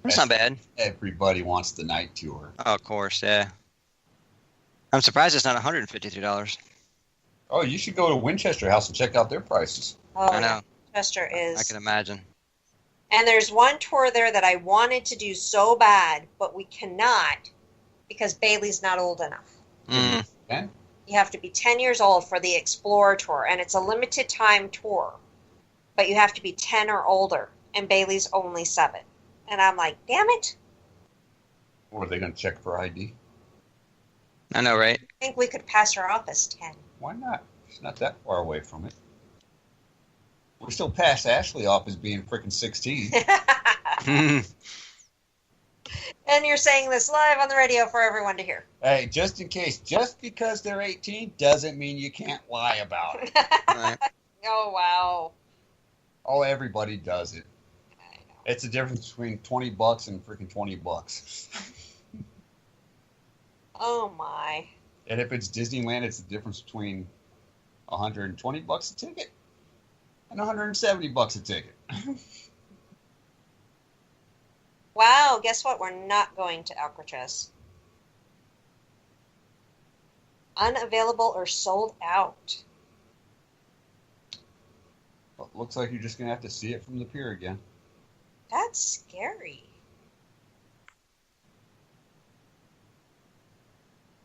That's not bad. Everybody wants the night tour. Oh, of course, yeah. I'm surprised it's not $153. Oh, you should go to Winchester House and check out their prices. Oh, I know. Chester is. I can imagine. And there's one tour there that I wanted to do so bad, but we cannot because Bailey's not old enough. Mm. Okay. You have to be 10 years old for the Explorer Tour, and it's a limited time tour. But you have to be 10 or older, and Bailey's only 7. And I'm like, damn it. Or are they going to check for ID? I know, right? I think we could pass her off as 10. Why not? It's not that far away from it. We still pass Ashley off as being freaking 16. And you're saying this live on the radio for everyone to hear. Hey, just in case, just because they're 18 doesn't mean you can't lie about it. Right. Oh, wow. Oh, everybody does it. I know. It's the difference between $20 and freaking $20. Oh, my. And if it's Disneyland, it's the difference between $120 a ticket and $170 a ticket. Wow, guess what? We're not going to Alcatraz. Unavailable or sold out. Well, looks like you're just going to have to see it from the pier again. That's scary.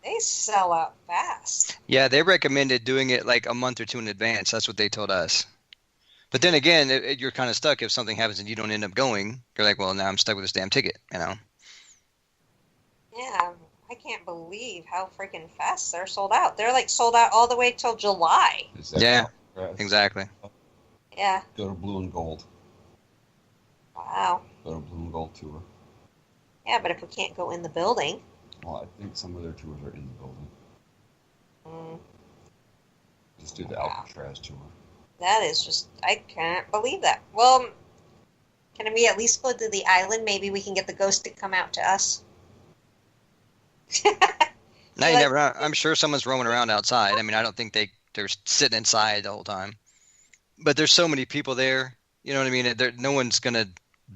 They sell out fast. Yeah, they recommended doing it like a month or two in advance. That's what they told us. But then again, you're kind of stuck if something happens and you don't end up going. You're like, well, now I'm stuck with this damn ticket, you know? Yeah, I can't believe how freaking fast they're sold out. They're like sold out all the way till July. Is that Yeah, correct? exactly. Yeah. Go to Blue and Gold. Wow. Go to Blue and Gold tour. Yeah, but if we can't go in the building. Well, I think some of their tours are in the building. Mm, Just do the Wow. Alcatraz tour. that is just, I can't believe that. Well, can we at least go to the island? Maybe we can get the ghost to come out to us. No, you never know. I'm sure someone's roaming around outside. I mean, I don't think they're sitting inside the whole time. But there's so many people there. You know what I mean? No one's going to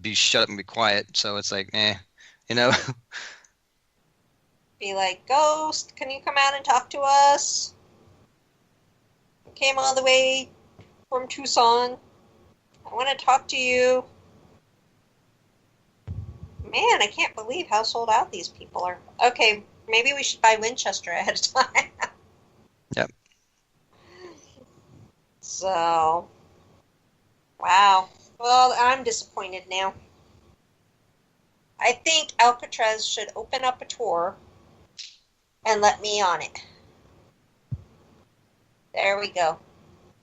be shut up and be quiet. So it's like, you know? Be like, ghost, can you come out and talk to us? Came all the way from Tucson. I want to talk to you. Man, I can't believe how sold out these people are. Okay, maybe we should buy Winchester ahead of time. Yep. So, wow. Well, I'm disappointed now. I think Alcatraz should open up a tour and let me on it. There we go.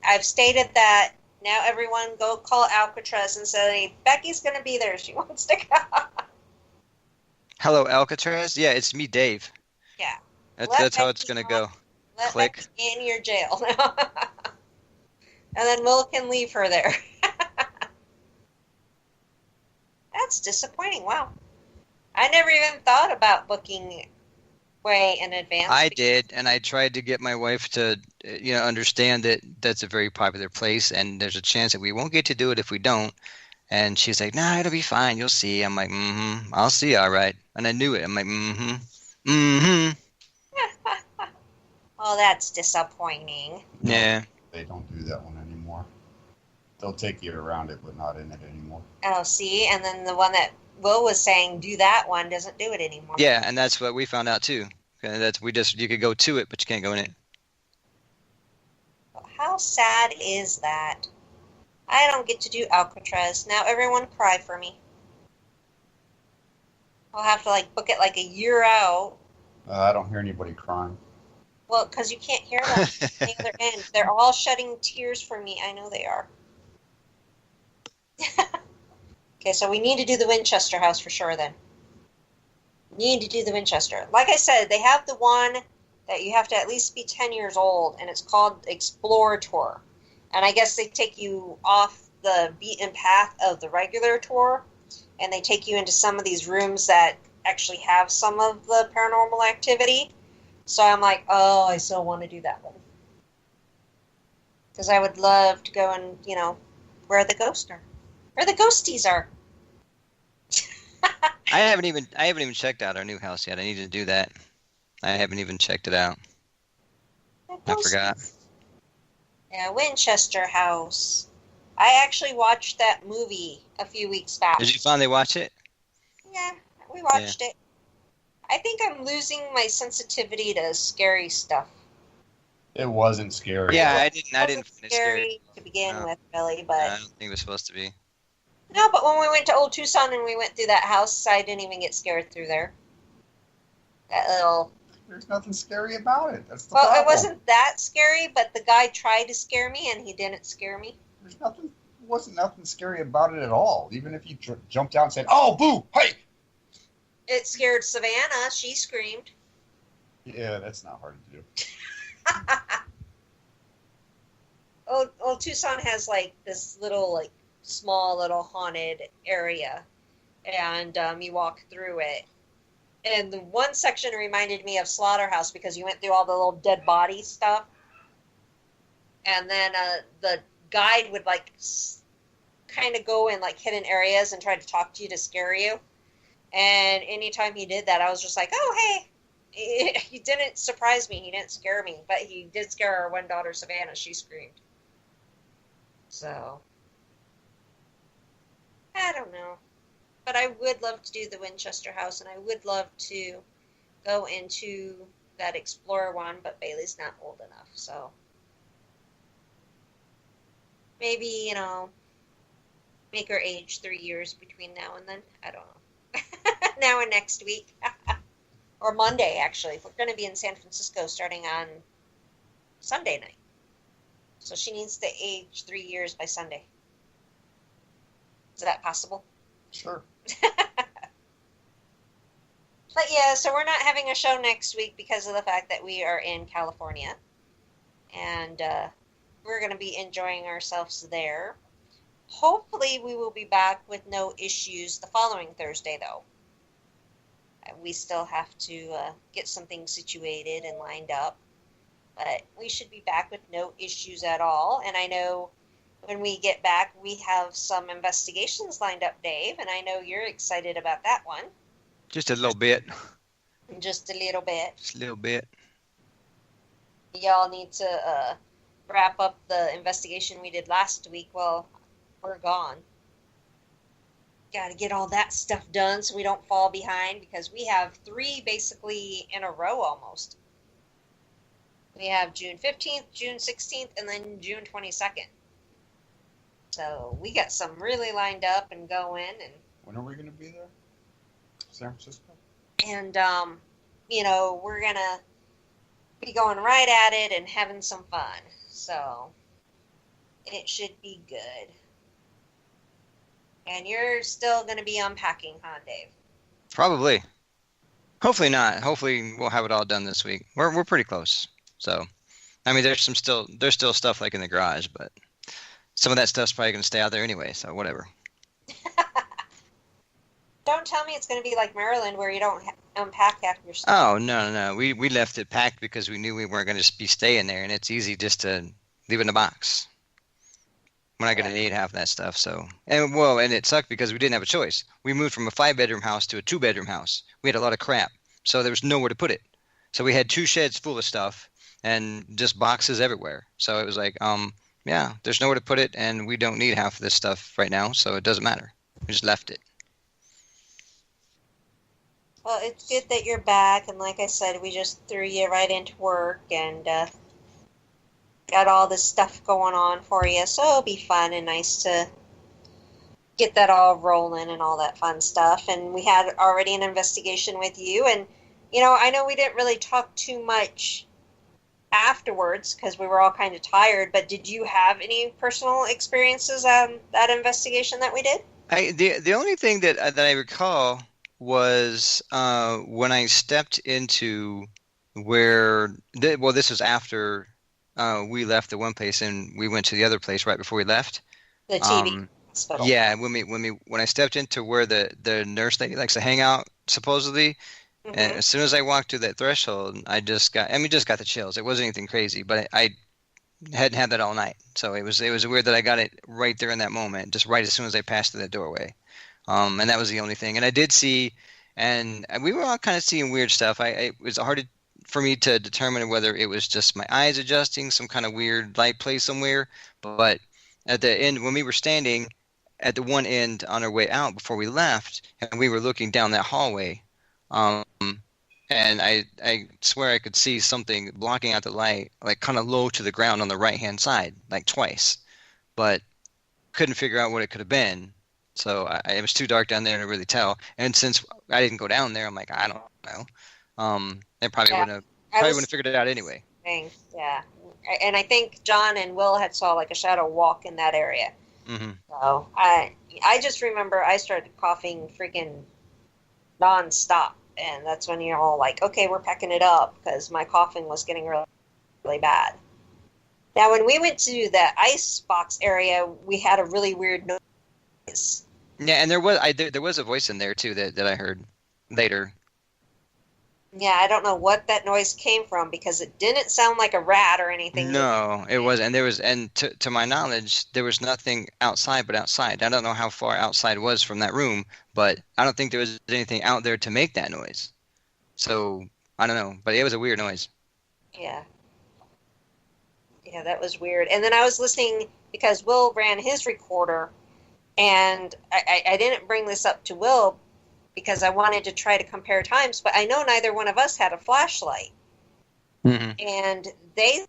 I've stated that. Now everyone go call Alcatraz and say, Becky's going to be there. She wants to go. Hello, Alcatraz? Yeah, it's me, Dave. Yeah. That's how it's going to go. Let Click. Becky in your jail now. And then Will can leave her there. That's disappointing. Wow. I never even thought about booking way in advance. I did, and I tried to get my wife to, understand that that's a very popular place, and there's a chance that we won't get to do it if we don't. And she's like, "Nah, it'll be fine. You'll see." I'm like, I'll see, all right. And I knew it. I'm like, Oh, that's disappointing. Yeah. They don't do that one anymore. They'll take you around it, but not in it anymore. Oh, see? And then the one that Will was saying, do that one, doesn't do it anymore. Yeah, and that's what we found out too. And you could go to it, but you can't go in it. How sad is that? I don't get to do Alcatraz. Now everyone cry for me. I'll have to book it a year out. I don't hear anybody crying. Well, because you can't hear them at the other end. They're all shedding tears for me. I know they are. Okay, so we need to do the Winchester house for sure then. Need to do the Winchester. Like I said, they have the one that you have to at least be 10 years old, and it's called Explorer Tour. And I guess they take you off the beaten path of the regular tour, and they take you into some of these rooms that actually have some of the paranormal activity. So I'm like, oh, I still want to do that one. Because I would love to go and, where the ghosts are. Where the ghosties are. I haven't even checked out our new house yet. I need to do that. I haven't even checked it out. I forgot. Yeah, Winchester House. I actually watched that movie a few weeks back. Did you finally watch it? Yeah, we watched it. I think I'm losing my sensitivity to scary stuff. It wasn't scary. Yeah, I It didn't wasn't find it scary to begin No. with, really, but I don't think it was supposed to be. no. But when we went to Old Tucson and we went through that house, I didn't even get scared through there. That little. There's nothing scary about it. That's the Well, problem. it wasn't that scary, but the guy tried to scare me and he didn't scare me. Wasn't nothing scary about it at all. Even if you jumped out and said, "Oh, boo! Hey!" It scared Savannah. She screamed. Yeah, that's not hard to do. Old Tucson has like this little, like small little haunted area, and you walk through it. And the one section reminded me of Slaughterhouse because you went through all the little dead body stuff, and then the guide would like kind of go in like hidden areas and try to talk to you to scare you. And anytime he did that, I was just like, oh, hey. He didn't surprise me. He didn't scare me. But he did scare our one daughter, Savannah. She screamed. So, I don't know. But I would love to do the Winchester House, and I would love to go into that Explorer one, but Bailey's not old enough, so maybe, make her age 3 years between now and then. I don't know. Now and next week. Or Monday, actually. We're going to be in San Francisco starting on Sunday night. So she needs to age 3 years by Sunday. Is that possible? Sure. But yeah, so we're not having a show next week because of the fact that we are in California. And we're going to be enjoying ourselves there. Hopefully we will be back with no issues the following Thursday, though. We still have to get something situated and lined up. But we should be back with no issues at all. And I know when we get back, we have some investigations lined up, Dave. And I know you're excited about that one. Just a little bit. Just a little bit. Just a little bit. Y'all need to wrap up the investigation we did last week while we're gone. Got to get all that stuff done so we don't fall behind, because we have 3 basically in a row almost. We have June 15th, June 16th, and then June 22nd. So we got some really lined up and going. And when are we going to be there? San Francisco? And, we're going to be going right at it and having some fun. So it should be good. And you're still going to be unpacking, huh, Dave? Probably. Hopefully not. Hopefully we'll have it all done this week. We're pretty close. So, I mean, there's still stuff like in the garage, but some of that stuff's probably going to stay out there anyway. So whatever. Don't tell me it's going to be like Maryland where you don't unpack half your stuff. Oh no. We left it packed because we knew we weren't going to be staying there, and it's easy just to leave it in the box. We're not going to need half that stuff. So, and it sucked because we didn't have a choice. We moved from a 5-bedroom house to a 2-bedroom house. We had a lot of crap, so there was nowhere to put it. So we had 2 sheds full of stuff and just boxes everywhere. So it was like, yeah, there's nowhere to put it, and we don't need half of this stuff right now, so it doesn't matter. We just left it. Well, it's good that you're back, and like I said, we just threw you right into work and got all this stuff going on for you, so it'll be fun and nice to get that all rolling and all that fun stuff. And we had already an investigation with you, and I know we didn't really talk too much afterwards because we were all kind of tired, but did you have any personal experiences on that investigation that we did? The only thing that I recall was when I stepped into this was after we left the one place and we went to the other place right before we left. The TV hospital. Yeah, when I stepped into where the nurse lady likes to hang out, supposedly, Mm-hmm. and as soon as I walked through that threshold, I just got the chills. It wasn't anything crazy, but I hadn't had that all night. So it was weird that I got it right there in that moment, just right as soon as I passed through that doorway. And that was the only thing. And I did see, and we were all kind of seeing weird stuff. It was hard for me to determine whether it was just my eyes adjusting, some kind of weird light play somewhere. But at the end, when we were standing at the one end on our way out before we left, and we were looking down that hallway, and I swear I could see something blocking out the light, like kind of low to the ground on the right-hand side, like twice. But couldn't figure out what it could have been. So it was too dark down there to really tell. And since I didn't go down there, I'm like, I don't know. They probably wouldn't have figured it out anyway. Yeah. And I think John and Will had saw like a shadow walk in that area. Mm-hmm. So I just remember I started coughing freaking nonstop. And that's when you're all like, okay, we're packing it up because my coughing was getting really, really bad. Now, when we went to the ice box area, we had a really weird noise. Yeah, and there was a voice in there too that I heard later. Yeah, I don't know what that noise came from because it didn't sound like a rat or anything. No, it wasn't. And to my knowledge, there was nothing outside but outside. I don't know how far outside was from that room, but I don't think there was anything out there to make that noise. So I don't know, but it was a weird noise. Yeah. Yeah, that was weird. And then I was listening because Will ran his recorder, and I didn't bring this up to Will because I wanted to try to compare times, but I know neither one of us had a flashlight. Mm-hmm. And they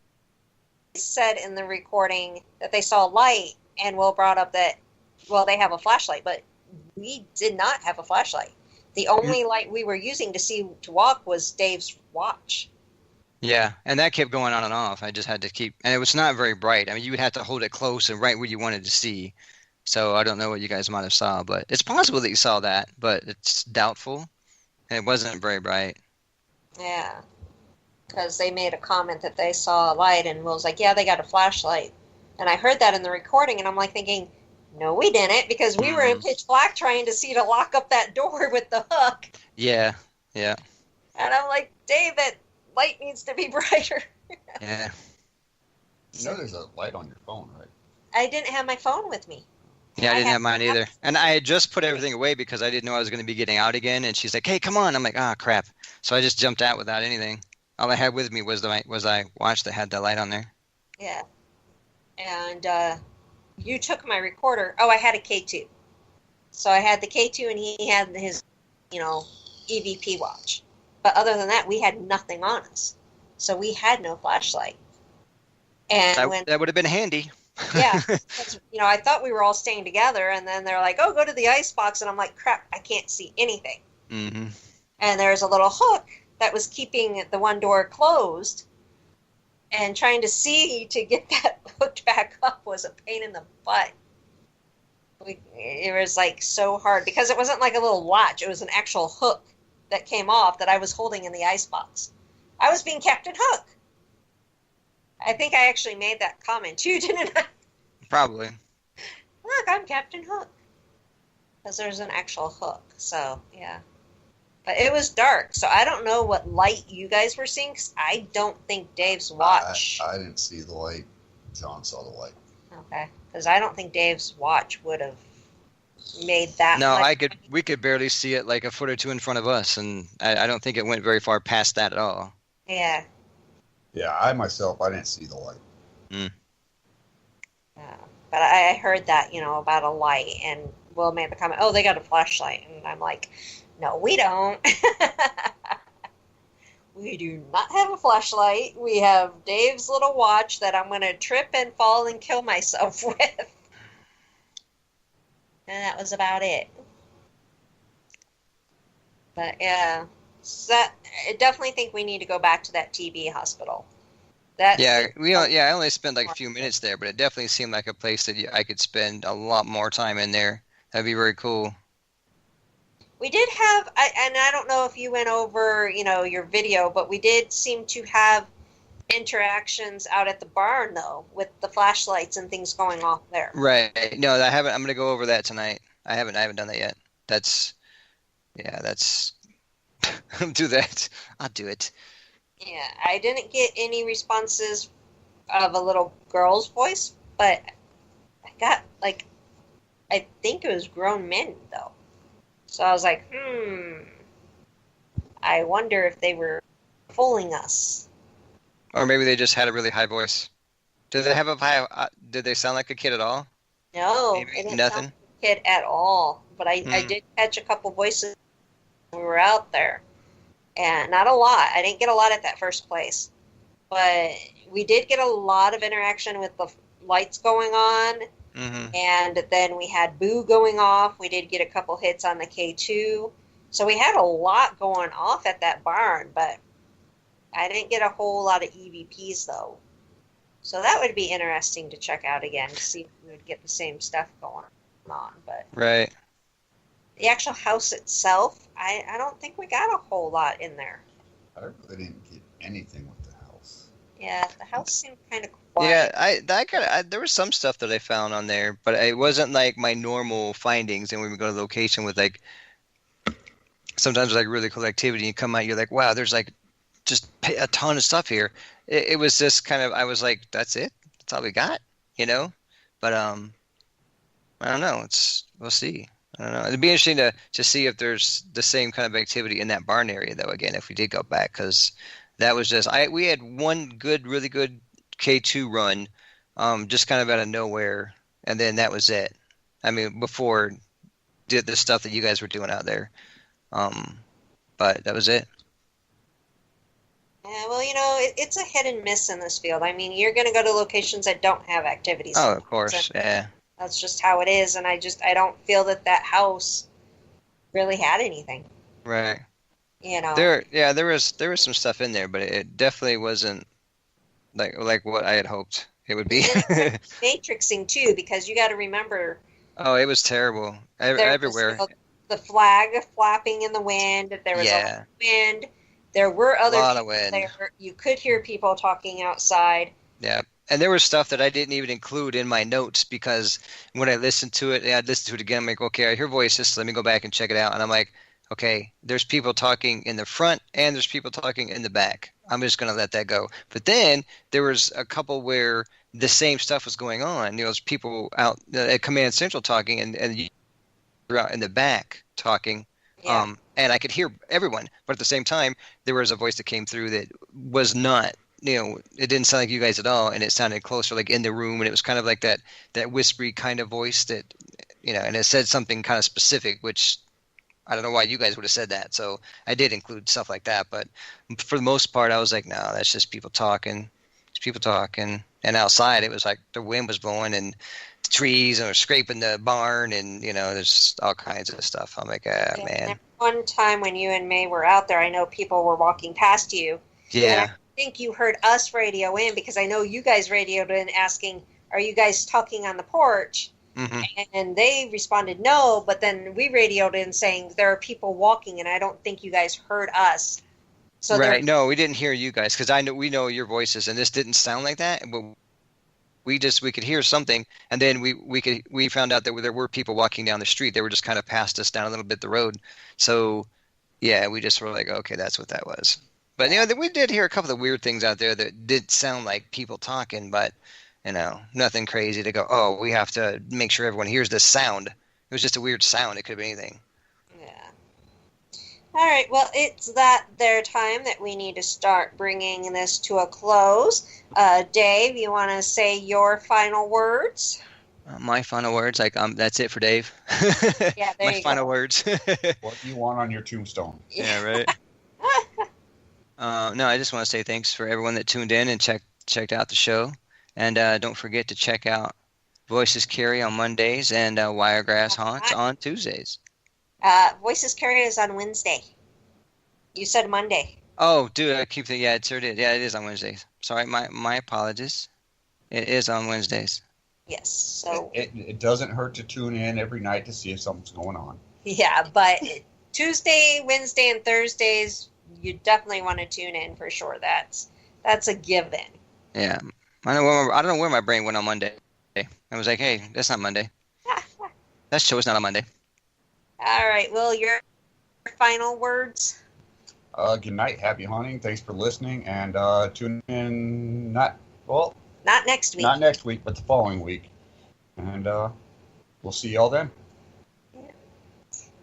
said in the recording that they saw light, and Will brought up that, well, they have a flashlight, but we did not have a flashlight. The only light we were using to walk was Dave's watch. Yeah, and that kept going on and off. I just had to keep, and it was not very bright. I mean, you would have to hold it close and right where you wanted to see. So I don't know what you guys might have saw, but it's possible that you saw that, but it's doubtful. And it wasn't very bright. Yeah, because they made a comment that they saw a light, and Will's like, yeah, they got a flashlight. And I heard that in the recording, and I'm like thinking, no, we didn't, because we were in pitch black trying to see to lock up that door with the hook. Yeah. And I'm like, Dave, that light needs to be brighter. Yeah. You know there's a light on your phone, right? I didn't have my phone with me. Yeah, I didn't have mine either. And I had just put everything away because I didn't know I was going to be getting out again. And she's like, hey, come on. I'm like, ah, crap. So I just jumped out without anything. All I had with me was I watched that had the light on there. Yeah. And you took my recorder. Oh, I had a K2. So I had the K2 and he had his, EVP watch. But other than that, we had nothing on us. So we had no flashlight. And that would have been handy. Yeah. I thought we were all staying together, and then they're like, oh, go to the ice box. And I'm like, crap, I can't see anything. Mm-hmm. And there's a little hook that was keeping the one door closed. And trying to see to get that hooked back up was a pain in the butt. It was like so hard because it wasn't like a little latch. It was an actual hook that came off that I was holding in the ice box. I was being Captain Hook. I think I actually made that comment too, didn't I? Probably. Look, I'm Captain Hook. Because there's an actual hook. So, yeah. But it was dark, so I don't know what light you guys were seeing. 'Cause I don't think Dave's watch. I didn't see the light. John saw the light. Okay, because I don't think Dave's watch would have made that. No, much. We could barely see it like a foot or two in front of us, and I don't think it went very far past that at all. Yeah. Yeah, I didn't see the light. But I heard that, about a light, and Will made the comment, oh, they got a flashlight, and I'm like, no, we don't. We do not have a flashlight. We have Dave's little watch that I'm going to trip and fall and kill myself with. And that was about it. But yeah, so I definitely think we need to go back to that TB hospital. I only spent like a few minutes there, but it definitely seemed like a place that I could spend a lot more time in there. That'd be very cool. We did have, and I don't know if you went over, your video, but we did seem to have interactions out at the barn, though, with the flashlights and things going off there. Right. No, I haven't. I'm going to go over that tonight. I haven't done that yet. I'll do that. I'll do it. Yeah, I didn't get any responses of a little girl's voice, but I got like, I think it was grown men though. So I was like, I wonder if they were fooling us. Or maybe they just had a really high voice. Did they have a high? Did they sound like a kid at all? No, Maybe it didn't nothing? sound like a kid at all. But I did catch a couple voices when we were out there. And not a lot. I didn't get a lot at that first place. But we did get a lot of interaction with the lights going on. Mm-hmm. And then we had Boo going off. We did get a couple hits on the K2. So we had a lot going off at that barn. But I didn't get a whole lot of EVPs, though. So that would be interesting to check out again to see if we would get the same stuff going on. But Right. the actual house itself, I don't think we got a whole lot in there. I really didn't get anything with the house. Yeah, the house seemed kind of quiet. Yeah, there was some stuff that I found on there, but it wasn't like my normal findings. And when we go to the location with like, sometimes like really cool activity, you come out, you're like, wow, there's like just a ton of stuff here. It was just kind of, I was like, that's it? That's all we got, you know? But I don't know. We'll see. I don't know. It'd be interesting to see if there's the same kind of activity in that barn area, though. Again, if we did go back, because that was just we had one really good K2 run, just kind of out of nowhere, and then that was it. I mean, before did the stuff that you guys were doing out there, but that was it. Yeah, well, it's a hit and miss in this field. I mean, you're going to go to locations that don't have activities. Oh, of course, So yeah. that's just how it is, and I don't feel that house really had anything. Right. There There was some stuff in there, but it definitely wasn't like what I had hoped it would be. Matrixing too, because you got to remember. Oh, it was terrible everywhere. The flag flapping in the wind. There was a lot of wind. There were other lot of people wind. there. You could hear people talking outside. Yeah. And there was stuff that I didn't even include in my notes because when I listened to it, I'd listen to it again. I'm like, okay, I hear voices. So let me go back and check it out. And I'm like, okay, there's people talking in the front and there's people talking in the back. I'm just going to let that go. But then there was a couple where the same stuff was going on. There's people out at Command Central talking and you were out in the back talking. Yeah. And I could hear everyone. But at the same time, there was a voice that came through that was not, it didn't sound like you guys at all. And it sounded closer, like in the room. And it was kind of like that whispery kind of voice that, and it said something kind of specific, which I don't know why you guys would have said that. So I did include stuff like that. But for the most part, I was like, no, that's just people talking. It's people talking. And outside, it was like the wind was blowing and the trees and scraping the barn. And, there's all kinds of stuff. I'm like, man. One time when you and May were out there, I know people were walking past you. Yeah. And I think you heard us radio in because I know you guys radioed in asking, are you guys talking on the porch? Mm-hmm. And they responded no, but then we radioed in saying there are people walking, and I don't think you guys heard us. So right? No, we didn't hear you guys because we know your voices, and this didn't sound like that. But we could hear something, and then we found out that there were people walking down the street. They were just kind of past us down a little bit the road. So yeah, we just were like, okay, that's what that was. But we did hear a couple of weird things out there that did sound like people talking, but. Nothing crazy to go, oh, we have to make sure everyone hears this sound. It was just a weird sound. It could be anything. Yeah. All right. Well, it's their time that we need to start bringing this to a close. Dave, you want to say your final words? My final words, that's it for Dave. Yeah, there My you final go. words. What do you want on your tombstone? Yeah, right. No, I just want to say thanks for everyone that tuned in and checked out the show. And don't forget to check out Voices Carry on Mondays and Wiregrass Haunts on Tuesdays. Voices Carry is on Wednesday. You said Monday. Oh, dude, I keep thinking, yeah, it sure did. Yeah, it is on Wednesdays. Sorry, my apologies. It is on Wednesdays. Yes. So It doesn't hurt to tune in every night to see if something's going on. yeah, but Tuesday, Wednesday, and Thursdays, you definitely want to tune in for sure. That's a given. Yeah. I don't know where my brain went on Monday. I was like, hey, that's not Monday. That show is not on Monday. All right. Well, your final words? Good night. Happy hunting. Thanks for listening. And tune in Not next week. Not next week, but the following week. And we'll see y'all then.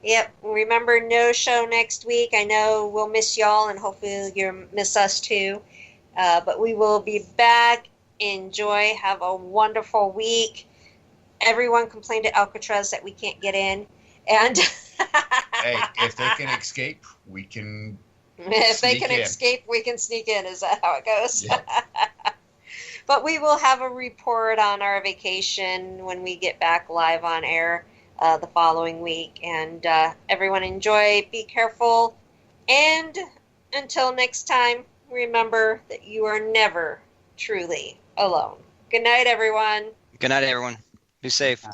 Yep. Remember, no show next week. I know we'll miss y'all, and hopefully you'll miss us too. But we will be back. Enjoy. Have a wonderful week. Everyone complained to Alcatraz that we can't get in. And Hey, if they can escape, we can. if they sneak can in. escape, we can sneak in. Is that how it goes? Yeah. But we will have a report on our vacation when we get back live on air the following week. And everyone enjoy, be careful, and until next time, remember that you are never truly alone. Good night, everyone. Good night, everyone. Be safe.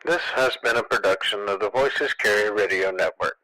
This has been a production of the Voices Carry Radio Network.